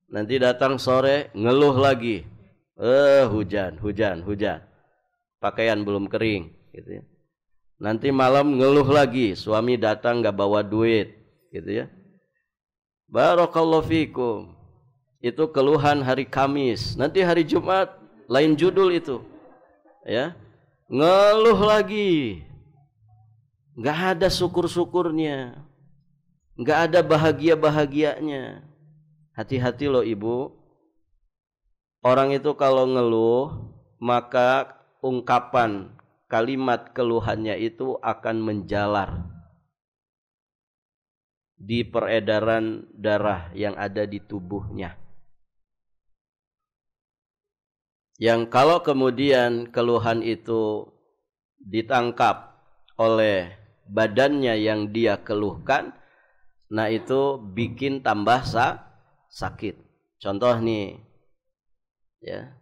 Nanti datang sore ngeluh lagi, hujan. Pakaian belum kering, gitu ya. Nanti malam ngeluh lagi, suami datang nggak bawa duit, gitu ya. Barakallahu fikum. Itu keluhan hari Kamis. Nanti hari Jumat lain judul itu, ya. Ngeluh lagi, nggak ada syukur-syukurnya, nggak ada bahagia-bahagianya. Hati-hati loh Ibu. Orang itu kalau ngeluh, maka ungkapan kalimat keluhannya itu akan menjalar di peredaran darah yang ada di tubuhnya. Yang kalau kemudian keluhan itu ditangkap oleh badannya yang dia keluhkan, nah itu bikin tambah sakit. Contoh nih, ya,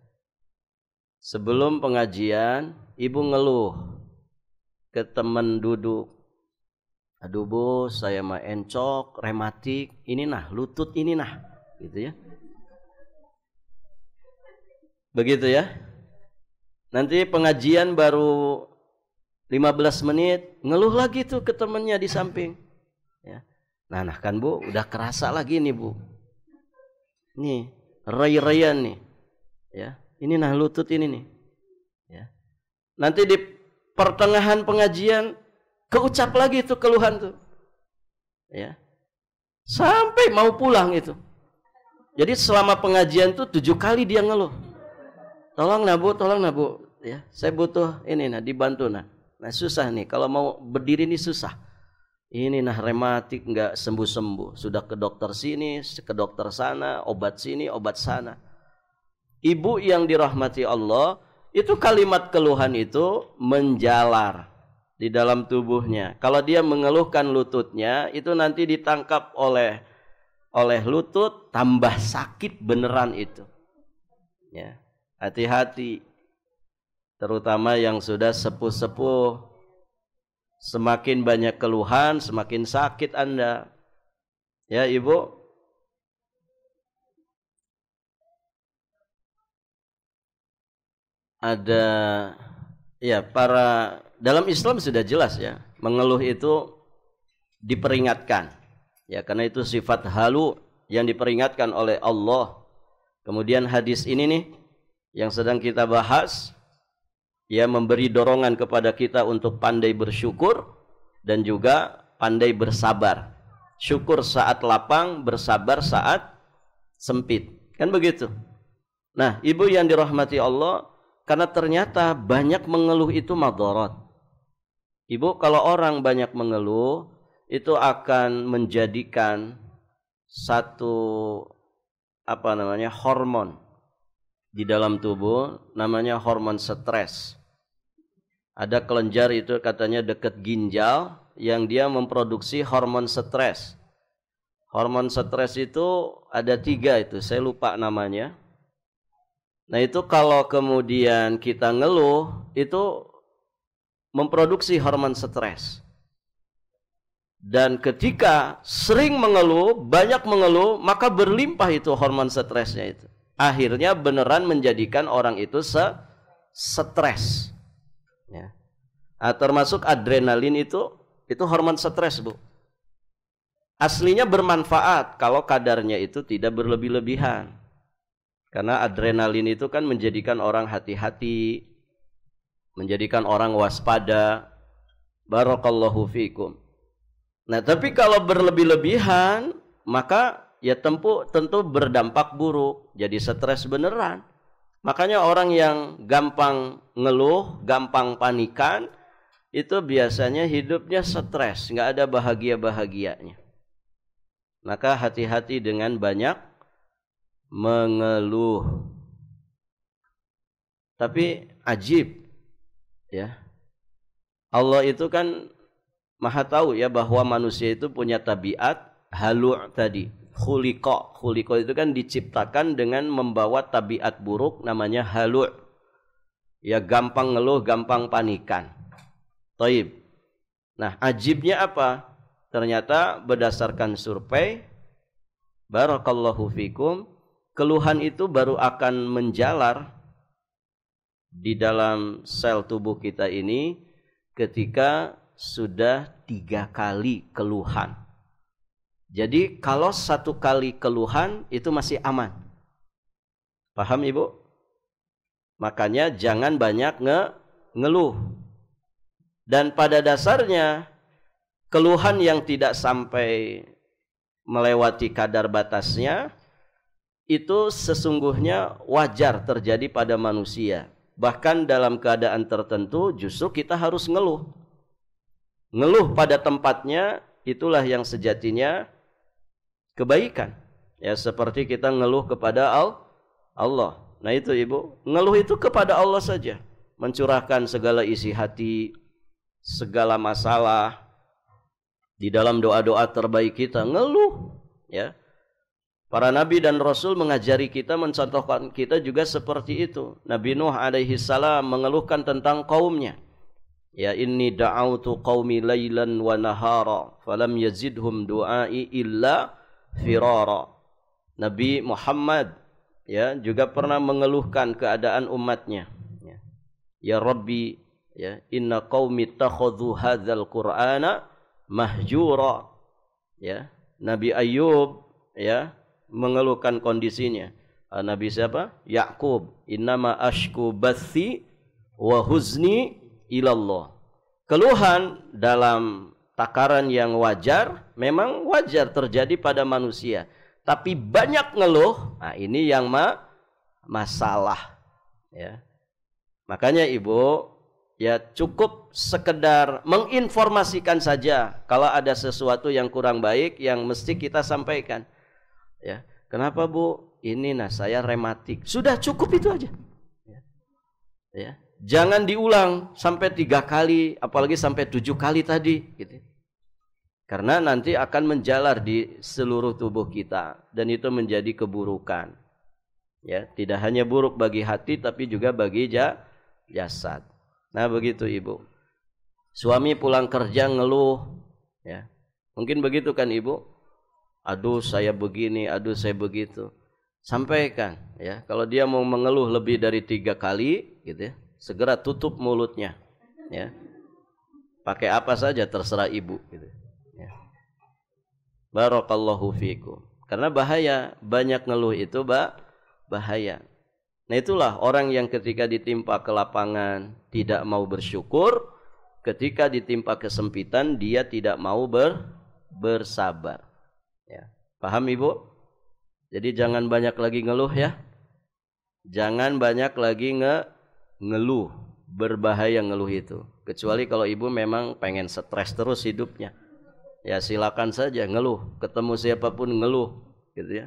sebelum pengajian ibu ngeluh ke teman duduk, aduh Bu, saya mah encok, rematik, ini nah, lutut ini nah, gitu ya. Begitu ya. Nanti pengajian baru 15 menit, ngeluh lagi tuh ke temannya di samping, ya. Nah kan Bu, udah kerasa lagi nih Bu, nih ray-rayan nih, ya. Ini nah lutut ini nih, ya. Nanti di pertengahan pengajian keucap lagi tuh keluhan tuh, ya, sampai mau pulang itu, Jadi selama pengajian tuh 7 kali dia ngeluh. Tolong nak bu, ya, saya butuh ini nah, dibantu nah. Nah susah nih, kalau mau berdiri ini susah. Ini nah rematik nggak sembuh-sembuh. Sudah ke dokter sini, ke dokter sana, obat sini, obat sana. Ibu yang dirahmati Allah, itu kalimat keluhan itu menjalar di dalam tubuhnya. Kalau dia mengeluhkan lututnya, itu nanti ditangkap oleh lutut, tambah sakit beneran itu. Ya. Hati-hati, terutama yang sudah sepuh-sepuh. Semakin banyak keluhan, semakin sakit Anda. Ya Ibu. Ada, ya para, dalam Islam sudah jelas ya, mengeluh itu diperingatkan. Ya karena itu sifat halu yang diperingatkan oleh Allah. Kemudian hadis ini nih, yang sedang kita bahas, ya memberi dorongan kepada kita untuk pandai bersyukur dan juga pandai bersabar. Syukur saat lapang, bersabar saat sempit. Kan begitu. Nah, ibu yang dirahmati Allah, karena ternyata banyak mengeluh itu madarat. Ibu, kalau orang banyak mengeluh, itu akan menjadikan satu hormon di dalam tubuh, namanya hormon stres. Ada kelenjar itu katanya dekat ginjal yang dia memproduksi hormon stres. Hormon stres itu ada 3 itu, saya lupa namanya. Nah itu kalau kemudian kita ngeluh, itu memproduksi hormon stres. Dan ketika sering mengeluh, banyak mengeluh, maka berlimpah itu hormon stresnya itu. Akhirnya beneran menjadikan orang itu stres. Ya. Termasuk adrenalin itu hormon stres, Bu. Aslinya bermanfaat kalau kadarnya itu tidak berlebih-lebihan. Karena adrenalin itu kan menjadikan orang hati-hati, menjadikan orang waspada. Barakallahu fikum. Nah, tapi kalau berlebih-lebihan, maka ya tentu berdampak buruk, jadi stres beneran. Makanya orang yang gampang ngeluh, gampang panikan, itu biasanya hidupnya stres, nggak ada bahagia-bahagianya. Maka hati-hati dengan banyak mengeluh. Tapi ajib, ya, Allah itu kan Maha tahu ya bahwa manusia itu punya tabiat halu' tadi. Khuliqa itu kan diciptakan dengan membawa tabiat buruk, namanya halu'. Ya gampang ngeluh, gampang panikan. Taib. Nah, ajibnya apa? Ternyata berdasarkan survei, barakallahu fikum, keluhan itu baru akan menjalar di dalam sel tubuh kita ini ketika sudah 3 kali keluhan. Jadi kalau 1 kali keluhan itu masih aman. Paham Ibu? Makanya jangan banyak ngeluh. Dan pada dasarnya keluhan yang tidak sampai melewati kadar batasnya itu sesungguhnya wajar terjadi pada manusia. Bahkan dalam keadaan tertentu justru kita harus ngeluh. Ngeluh pada tempatnya itulah yang sejatinya kebaikan. Ya seperti kita ngeluh kepada Allah. Nah itu Ibu, ngeluh itu kepada Allah saja. Mencurahkan segala isi hati, segala masalah. Di dalam doa-doa terbaik kita ngeluh, ya. Para nabi dan rasul mengajari kita, mencontohkan kita juga seperti itu. Nabi Nuh alaihi salam mengeluhkan tentang kaumnya. Ya inni da'autu qaumi lailan wa nahara falam yazidhum du'ai illa firara. Nabi Muhammad ya juga pernah mengeluhkan keadaan umatnya. Ya Rabbi, ya inna qaumi takhadhu hadzal qur'ana mahjura. Ya, Nabi Ayub ya mengeluhkan kondisinya. Nabi siapa? Yakub. Innama ashku bathi wa huzni ilallah. Keluhan dalam takaran yang wajar memang wajar terjadi pada manusia. tapi banyak ngeluh, nah ini yang masalah. Ya. Makanya Ibu, ya cukup sekedar menginformasikan saja kalau ada sesuatu yang kurang baik yang mesti kita sampaikan. Ya, kenapa Bu? Ini saya rematik. Sudah cukup itu aja. Ya. Jangan diulang sampai 3 kali, apalagi sampai 7 kali tadi. Gitu. Karena nanti akan menjalar di seluruh tubuh kita dan itu menjadi keburukan. Ya, tidak hanya buruk bagi hati tapi juga bagi jasad. Nah, begitu Ibu. Suami pulang kerja ngeluh, ya. Mungkin begitu kan Ibu? Aduh, saya begini, aduh saya begitu. Sampaikan, ya. Kalau dia mau mengeluh lebih dari 3 kali, gitu ya, segera tutup mulutnya, ya. Pakai apa saja terserah Ibu, gitu. Barakallahu fikum. Karena bahaya, banyak ngeluh itu bahaya. Nah itulah orang yang ketika ditimpa kelapangan tidak mau bersyukur, ketika ditimpa kesempitan dia tidak mau bersabar. Ya. Paham Ibu? Jadi jangan banyak lagi ngeluh ya. Jangan banyak lagi ngeluh, berbahaya ngeluh itu. Kecuali kalau Ibu memang pengen stres terus hidupnya. Ya silakan saja ngeluh, ketemu siapapun ngeluh, gitu ya.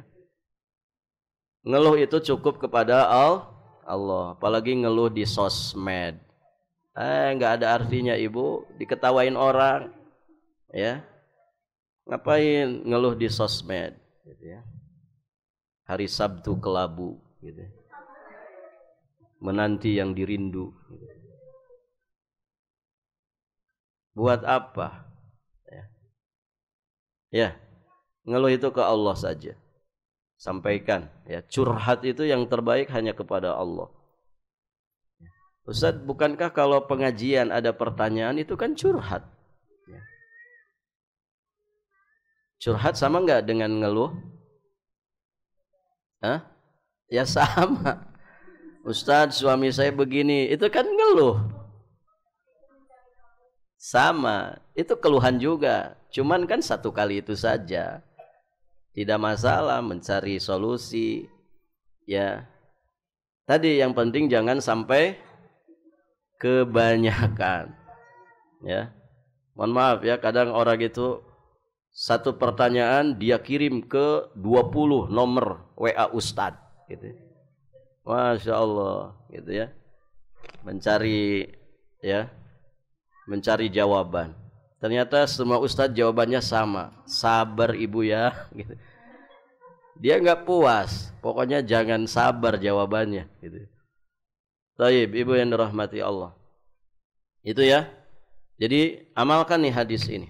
Ngeluh itu cukup kepada Allah, apalagi ngeluh di sosmed. Nggak ada artinya Ibu, diketawain orang, ya. Ngapain ngeluh di sosmed, gitu ya. Hari Sabtu kelabu, gitu. Menanti yang dirindu. Gitu. Buat apa? Ya, ngeluh itu ke Allah saja. Sampaikan, ya, curhat itu yang terbaik hanya kepada Allah. Ustaz, bukankah kalau pengajian ada pertanyaan itu kan curhat? Ya. Curhat sama enggak dengan ngeluh? Hah? Ya sama. Ustaz, suami saya begini, itu kan ngeluh. Sama, itu keluhan juga. Cuman kan 1 kali itu saja. Tidak masalah mencari solusi. Ya. Tadi yang penting jangan sampai kebanyakan. Ya. Mohon maaf ya, kadang orang itu 1 pertanyaan dia kirim ke 20 nomor WA Ustadz gitu. Masya Allah gitu ya. Mencari jawaban. Ternyata semua ustadz jawabannya sama. Sabar Ibu ya. Gitu. Dia nggak puas. Pokoknya jangan sabar jawabannya. Gitu. Taib, Ibu yang dirahmati Allah. Itu ya. Jadi amalkan nih hadis ini.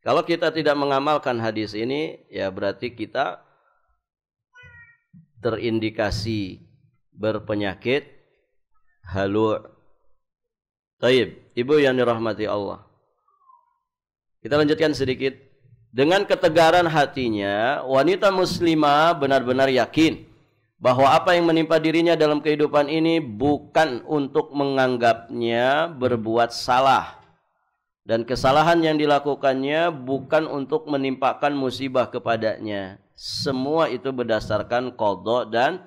Kalau kita tidak mengamalkan hadis ini, ya berarti kita terindikasi berpenyakit halu'. Taib, Ibu yang dirahmati Allah. Kita lanjutkan sedikit. Dengan ketegaran hatinya, wanita muslimah benar-benar yakin bahwa apa yang menimpa dirinya dalam kehidupan ini bukan untuk menganggapnya berbuat salah. Dan kesalahan yang dilakukannya bukan untuk menimpakan musibah kepadanya. Semua itu berdasarkan qadha dan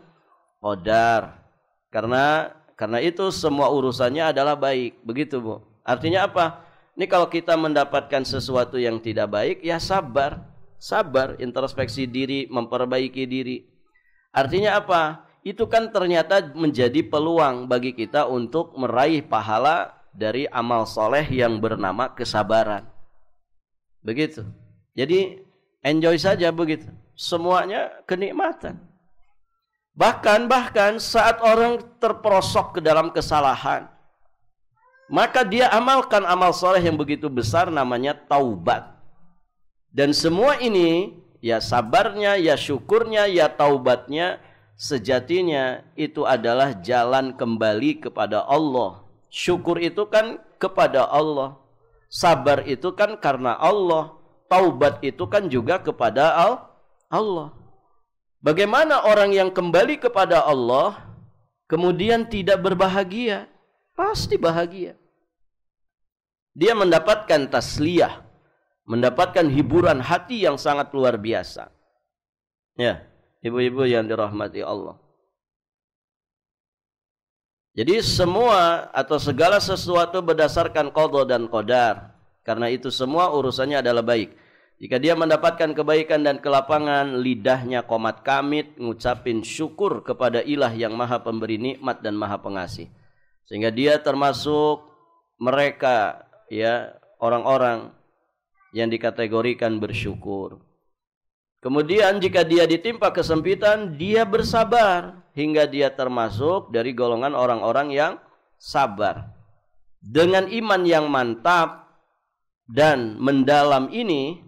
qadar. Karena itu semua urusannya adalah baik. Begitu Bu. Artinya apa? Ini kalau kita mendapatkan sesuatu yang tidak baik, ya sabar. Sabar, introspeksi diri, memperbaiki diri. Artinya apa? Itu kan ternyata menjadi peluang bagi kita untuk meraih pahala dari amal soleh yang bernama kesabaran. Begitu. Jadi enjoy saja begitu. Semuanya kenikmatan. Bahkan saat orang terperosok ke dalam kesalahan, maka dia amalkan amal soleh yang begitu besar namanya taubat. Dan semua ini, ya sabarnya, ya syukurnya, ya taubatnya, sejatinya itu adalah jalan kembali kepada Allah. Syukur itu kan kepada Allah. Sabar itu kan karena Allah. Taubat itu kan juga kepada Allah. Bagaimana orang yang kembali kepada Allah kemudian tidak berbahagia? Pasti bahagia. Dia mendapatkan tasliyah, mendapatkan hiburan hati yang sangat luar biasa. Ya, ibu-ibu yang dirahmati Allah. Jadi semua atau segala sesuatu berdasarkan qada dan qadar. Karena itu semua urusannya adalah baik. Jika dia mendapatkan kebaikan dan kelapangan, lidahnya qomat kamit ngucapin syukur kepada Ilah yang Maha Pemberi nikmat dan Maha Pengasih. Sehingga dia termasuk mereka, ya, orang-orang yang dikategorikan bersyukur. Kemudian jika dia ditimpa kesempitan, dia bersabar hingga dia termasuk dari golongan orang-orang yang sabar. Dengan iman yang mantap dan mendalam ini,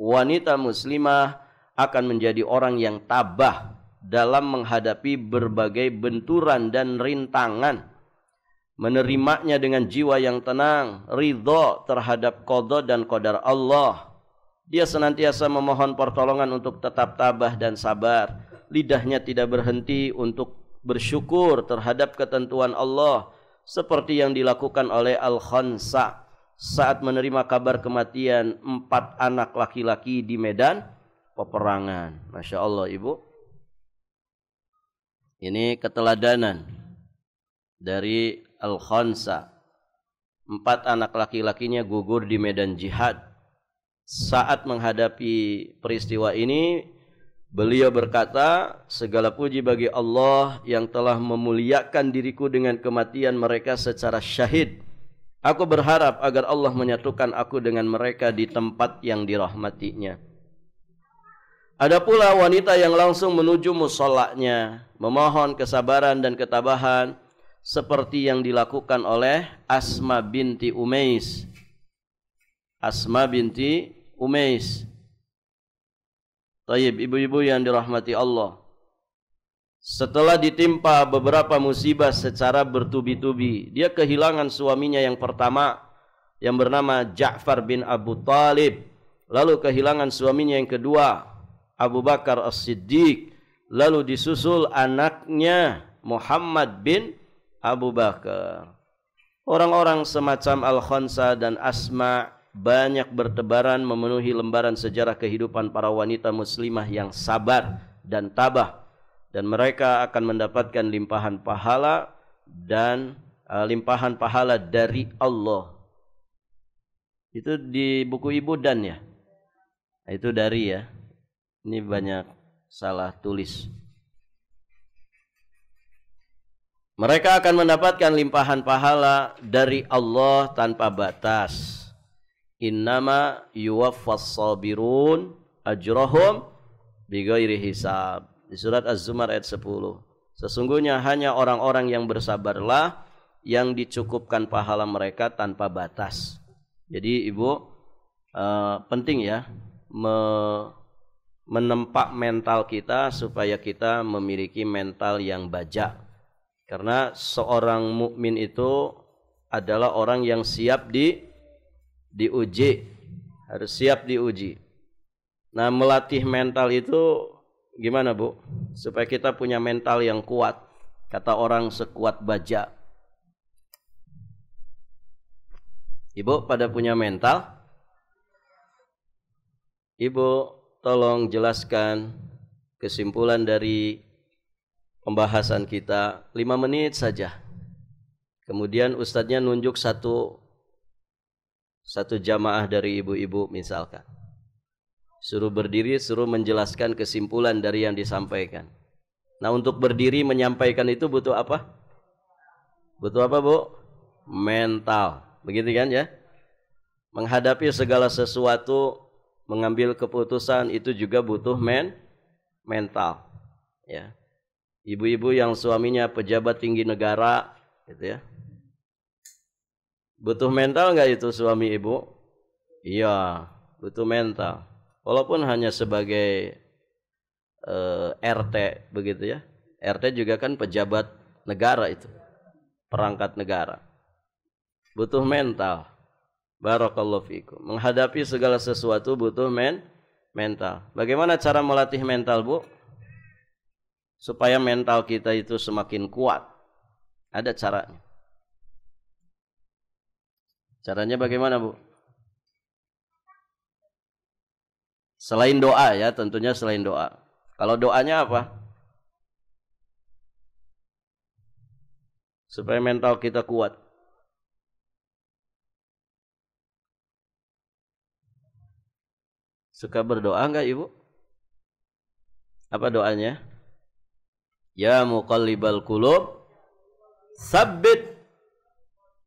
wanita muslimah akan menjadi orang yang tabah dalam menghadapi berbagai benturan dan rintangan. Menerimanya dengan jiwa yang tenang, ridha terhadap qada dan qadar Allah. Dia senantiasa memohon pertolongan untuk tetap tabah dan sabar. Lidahnya tidak berhenti untuk bersyukur terhadap ketentuan Allah, seperti yang dilakukan oleh Al-Khansa saat menerima kabar kematian 4 anak laki-laki di medan peperangan. Masya Allah, ibu. Ini keteladanan dari Al-Khansa. 4 anak laki-lakinya gugur di medan jihad. Saat menghadapi peristiwa ini, beliau berkata, segala puji bagi Allah yang telah memuliakan diriku dengan kematian mereka secara syahid. Aku berharap agar Allah menyatukan aku dengan mereka di tempat yang dirahmatinya. Ada pula wanita yang langsung menuju musholanya, memohon kesabaran dan ketabahan, seperti yang dilakukan oleh Asma binti Umais. Asma binti Umais. Tayyib, ibu-ibu yang dirahmati Allah. Setelah ditimpa beberapa musibah secara bertubi-tubi, dia kehilangan suaminya yang pertama yang bernama Ja'far bin Abu Talib, lalu kehilangan suaminya yang kedua Abu Bakar As-Siddiq, lalu disusul anaknya Muhammad bin Abu Bakar. Orang-orang semacam Al-Khansa dan Asma banyak bertebaran memenuhi lembaran sejarah kehidupan para wanita muslimah yang sabar dan tabah, dan mereka akan mendapatkan limpahan pahala dan limpahan pahala dari Allah. Itu di buku Ibu Dan ya. Itu dari ya. Ini banyak salah tulis. Mereka akan mendapatkan limpahan pahala dari Allah tanpa batas. Innama yuwaffas sabirun ajrahum bighairi hisab. Di surat Az-Zumar ayat 10. Sesungguhnya hanya orang-orang yang bersabarlah yang dicukupkan pahala mereka tanpa batas. Jadi ibu, penting ya menempa mental kita supaya kita memiliki mental yang baja. Karena seorang mukmin itu adalah orang yang siap diuji, harus siap diuji. Nah, melatih mental itu gimana, Bu? Supaya kita punya mental yang kuat. Kata orang, sekuat baja. Ibu pada punya mental? Ibu tolong jelaskan kesimpulan dari pembahasan kita 5 menit saja. Kemudian ustadznya nunjuk satu jamaah dari ibu-ibu misalkan. Suruh berdiri, suruh menjelaskan kesimpulan dari yang disampaikan. Nah, untuk berdiri menyampaikan itu butuh apa? Butuh apa, Bu? Mental. Begitu kan ya? Menghadapi segala sesuatu, mengambil keputusan itu juga butuh mental. Ya. Ibu-ibu yang suaminya pejabat tinggi negara, gitu ya. Butuh mental nggak itu suami ibu? Iya, butuh mental. Walaupun hanya sebagai RT begitu ya. RT juga kan pejabat negara itu, perangkat negara. Butuh mental. Barakallahu fikum. Menghadapi segala sesuatu butuh mental. Bagaimana cara melatih mental, Bu? Supaya mental kita itu semakin kuat. Ada caranya. Caranya bagaimana, Bu? Selain doa ya, tentunya selain doa. Kalau doanya apa? Supaya mental kita kuat. Suka berdoa enggak ibu? Apa doanya? Ya muqallibal qulub,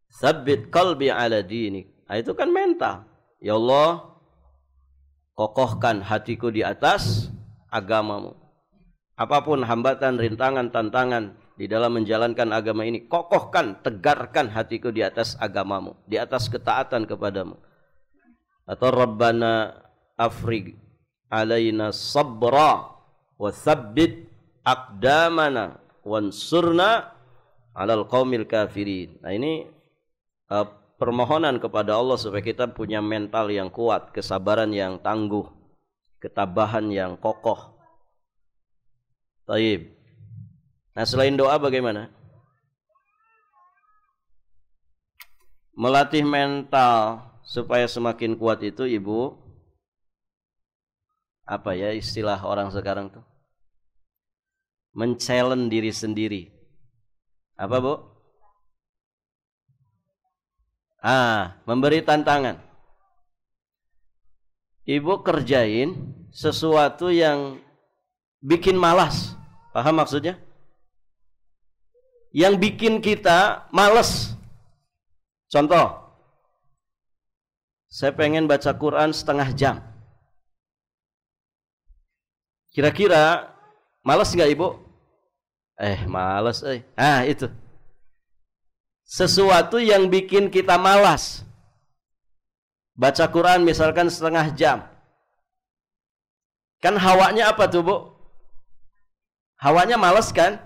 Sabbit qalbi ala dinik. Nah, itu kan mental. Ya Allah, kokohkan hatiku di atas agamamu. Apapun hambatan, rintangan, tantangan di dalam menjalankan agama ini, kokohkan, tegarkan hatiku di atas agamamu, di atas ketaatan kepadamu. Atau Rabbana afrig alaina sabra wa thabbit aqdamana wansurna alal qaumil kafirin. Nah, ini permohonan kepada Allah supaya kita punya mental yang kuat, kesabaran yang tangguh, ketabahan yang kokoh. Taib. Nah, selain doa bagaimana? Melatih mental supaya semakin kuat itu, ibu, apa ya istilah orang sekarang tuh? Men-challenge diri sendiri. Apa, Bu? Memberi tantangan. Ibu kerjain sesuatu yang bikin malas. Paham maksudnya? Yang bikin kita malas. Contoh, saya pengen baca Quran setengah jam. Kira-kira malas nggak ibu? Malas. Itu. Sesuatu yang bikin kita malas. Baca Quran misalkan setengah jam. Kan hawanya apa tuh, Bu? Hawanya malas kan?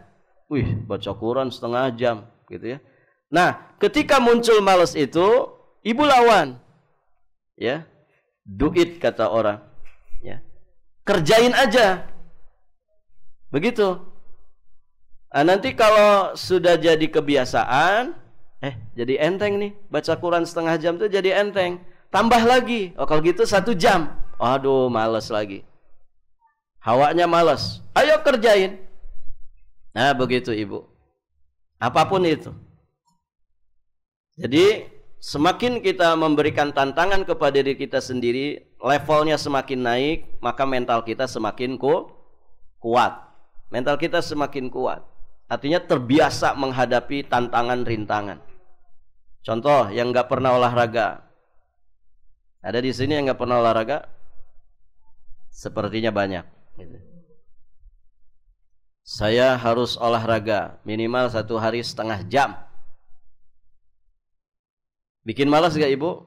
Baca Quran setengah jam gitu ya. Nah, ketika muncul malas itu, ibu lawan. Ya. Do it kata orang. Ya. Kerjain aja. Begitu. Nah, nanti kalau sudah jadi kebiasaan, jadi enteng nih. Baca Quran setengah jam tuh jadi enteng. Tambah lagi. Kalau gitu 1 jam. Aduh, males lagi. Hawanya males. Ayo kerjain. Nah, begitu ibu. Apapun itu. Jadi, semakin kita memberikan tantangan kepada diri kita sendiri, levelnya semakin naik, maka mental kita semakin kuat. Mental kita semakin kuat. Artinya terbiasa menghadapi tantangan rintangan. Contoh yang nggak pernah olahraga. Ada di sini yang nggak pernah olahraga? Sepertinya banyak. Saya harus olahraga minimal 1 hari setengah jam. Bikin malas gak ibu?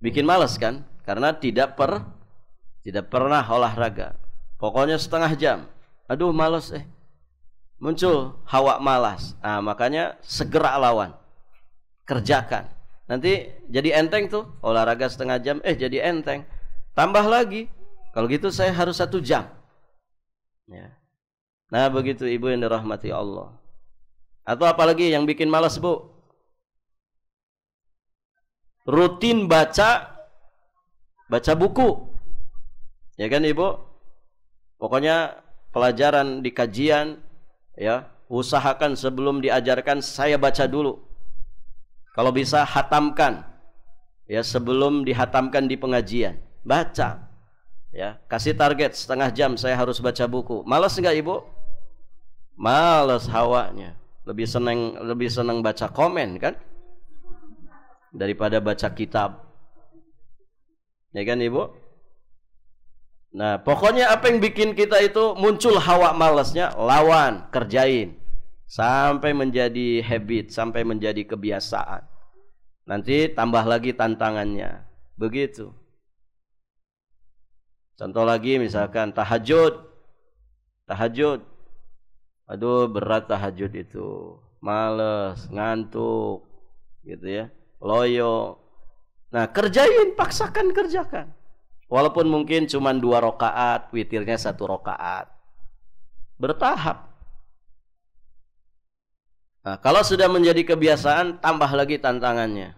Bikin malas kan? Karena tidak pernah olahraga. Pokoknya setengah jam. Aduh malas Muncul hawa malas. Nah, makanya segera lawan. Kerjakan. Nanti jadi enteng tuh. Olahraga setengah jam, jadi enteng. Tambah lagi. Kalau gitu saya harus 1 jam. Ya. Nah, begitu ibu yang dirahmati Allah. Atau apalagi yang bikin malas, Bu? Rutin baca buku. Ya kan ibu? Pokoknya pelajaran di kajian, ya, usahakan sebelum diajarkan saya baca dulu. Kalau bisa hatamkan, ya, sebelum dihatamkan di pengajian. Baca, ya, kasih target setengah jam saya harus baca buku. Malas enggak ibu? Malas hawanya. Lebih senang baca komen kan? Daripada baca kitab. Ya kan ibu? Nah, pokoknya apa yang bikin kita itu muncul hawa malasnya, lawan, kerjain. Sampai menjadi habit, sampai menjadi kebiasaan. Nanti tambah lagi tantangannya. Begitu. Contoh lagi misalkan tahajud. Aduh, berat tahajud itu. Males, ngantuk, gitu ya. Loyo. Nah, paksakan kerjakan. Walaupun mungkin cuma 2 rakaat, witirnya 1 rakaat. Bertahap. Nah, kalau sudah menjadi kebiasaan, tambah lagi tantangannya.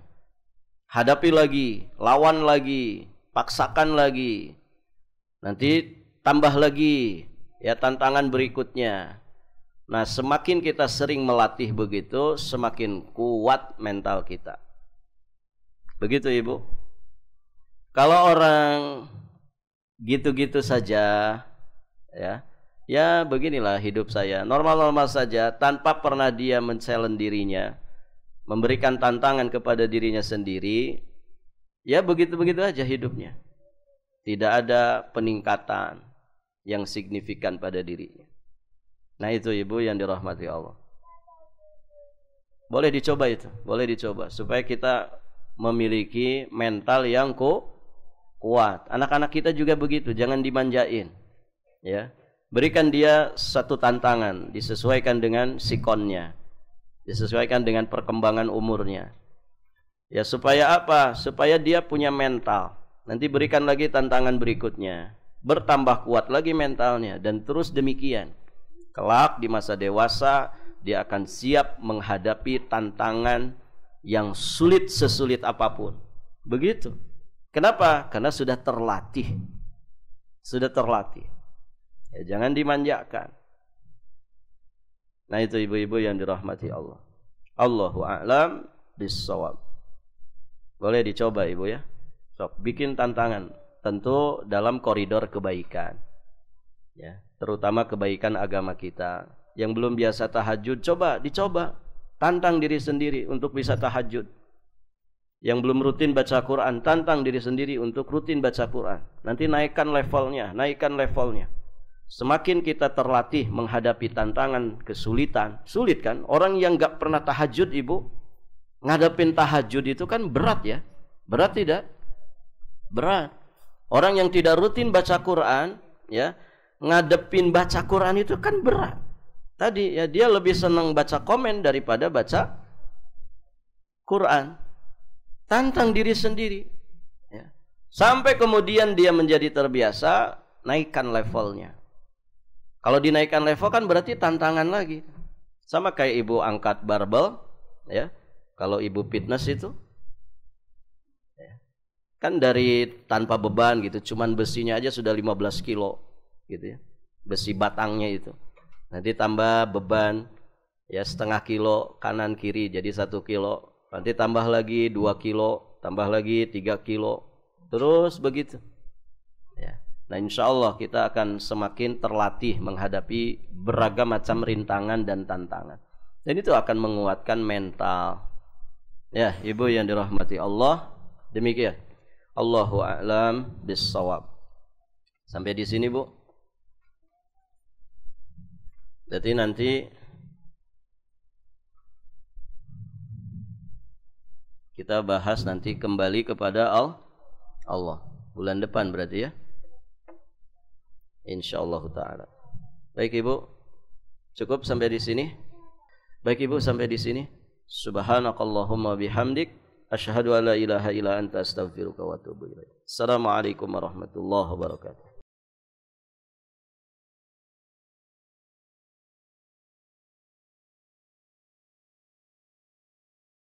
Hadapi lagi, lawan lagi, paksakan lagi. Nanti tambah lagi Ya, tantangan berikutnya. Nah, semakin kita sering melatih begitu, semakin kuat mental kita. Begitu, Ibu. Kalau orang gitu-gitu saja, ya beginilah hidup saya, normal-normal saja, tanpa pernah dia men-challenge dirinya, memberikan tantangan kepada dirinya sendiri, ya begitu-begitu aja hidupnya. Tidak ada peningkatan yang signifikan pada dirinya. Nah, itu Ibu yang dirahmati Allah. Boleh dicoba itu, boleh dicoba supaya kita memiliki mental yang kuat. Anak-anak kita juga begitu, jangan dimanjain. Ya. Berikan dia satu tantangan, disesuaikan dengan sikonnya, disesuaikan dengan perkembangan umurnya. Ya, supaya apa? Supaya dia punya mental. Nanti berikan lagi tantangan berikutnya, bertambah kuat lagi mentalnya, dan terus demikian. Kelak di masa dewasa dia akan siap menghadapi tantangan yang sulit sesulit apapun. Begitu. Kenapa? Karena sudah terlatih. Sudah terlatih. Ya, jangan dimanjakan. Nah, itu ibu-ibu yang dirahmati Allah. Allahu a'lam bis-shawab. Boleh dicoba Ibu ya. So, bikin tantangan, tentu dalam koridor kebaikan. Ya, terutama kebaikan agama kita. Yang belum biasa tahajud, dicoba. Tantang diri sendiri untuk bisa tahajud. Yang belum rutin baca Quran, tantang diri sendiri untuk rutin baca Quran. Nanti naikkan levelnya. Semakin kita terlatih menghadapi tantangan, kesulitan. Sulit kan? Orang yang gak pernah tahajud, Ibu, ngadepin tahajud itu kan berat ya. Berat tidak? Berat. Orang yang tidak rutin baca Quran, ya, ngadepin baca Quran itu kan berat. Tadi ya, dia lebih senang baca komen daripada baca Quran. Tantang diri sendiri, ya. Sampai kemudian dia menjadi terbiasa, naikkan levelnya. Kalau dinaikkan level kan berarti tantangan lagi. Sama kayak Ibu angkat barbel, ya. Kalau Ibu fitness itu kan dari tanpa beban gitu, cuman besinya aja sudah 15 kilo gitu ya, besi batangnya itu. Nanti tambah beban ya setengah kilo kanan kiri jadi 1 kilo, nanti tambah lagi 2 kilo, tambah lagi 3 kilo, terus begitu ya. Nah, insya Allah kita akan semakin terlatih menghadapi beragam macam rintangan dan tantangan, dan itu akan menguatkan mental ya. Ibu yang dirahmati Allah, demikian. Allahu a'lam bis-shawab. Sampai di sini, Bu. Jadi nanti kita bahas nanti kembali kepada Allah. Bulan depan berarti ya. Insyaallah taala. Baik Ibu. Cukup sampai di sini. Baik Ibu, sampai di sini. Subhanakallahumma bihamdik, asyhadu an la ilaha illa anta astaghfiruka wa atubu ilaik. Assalamualaikum warahmatullahi wabarakatuh.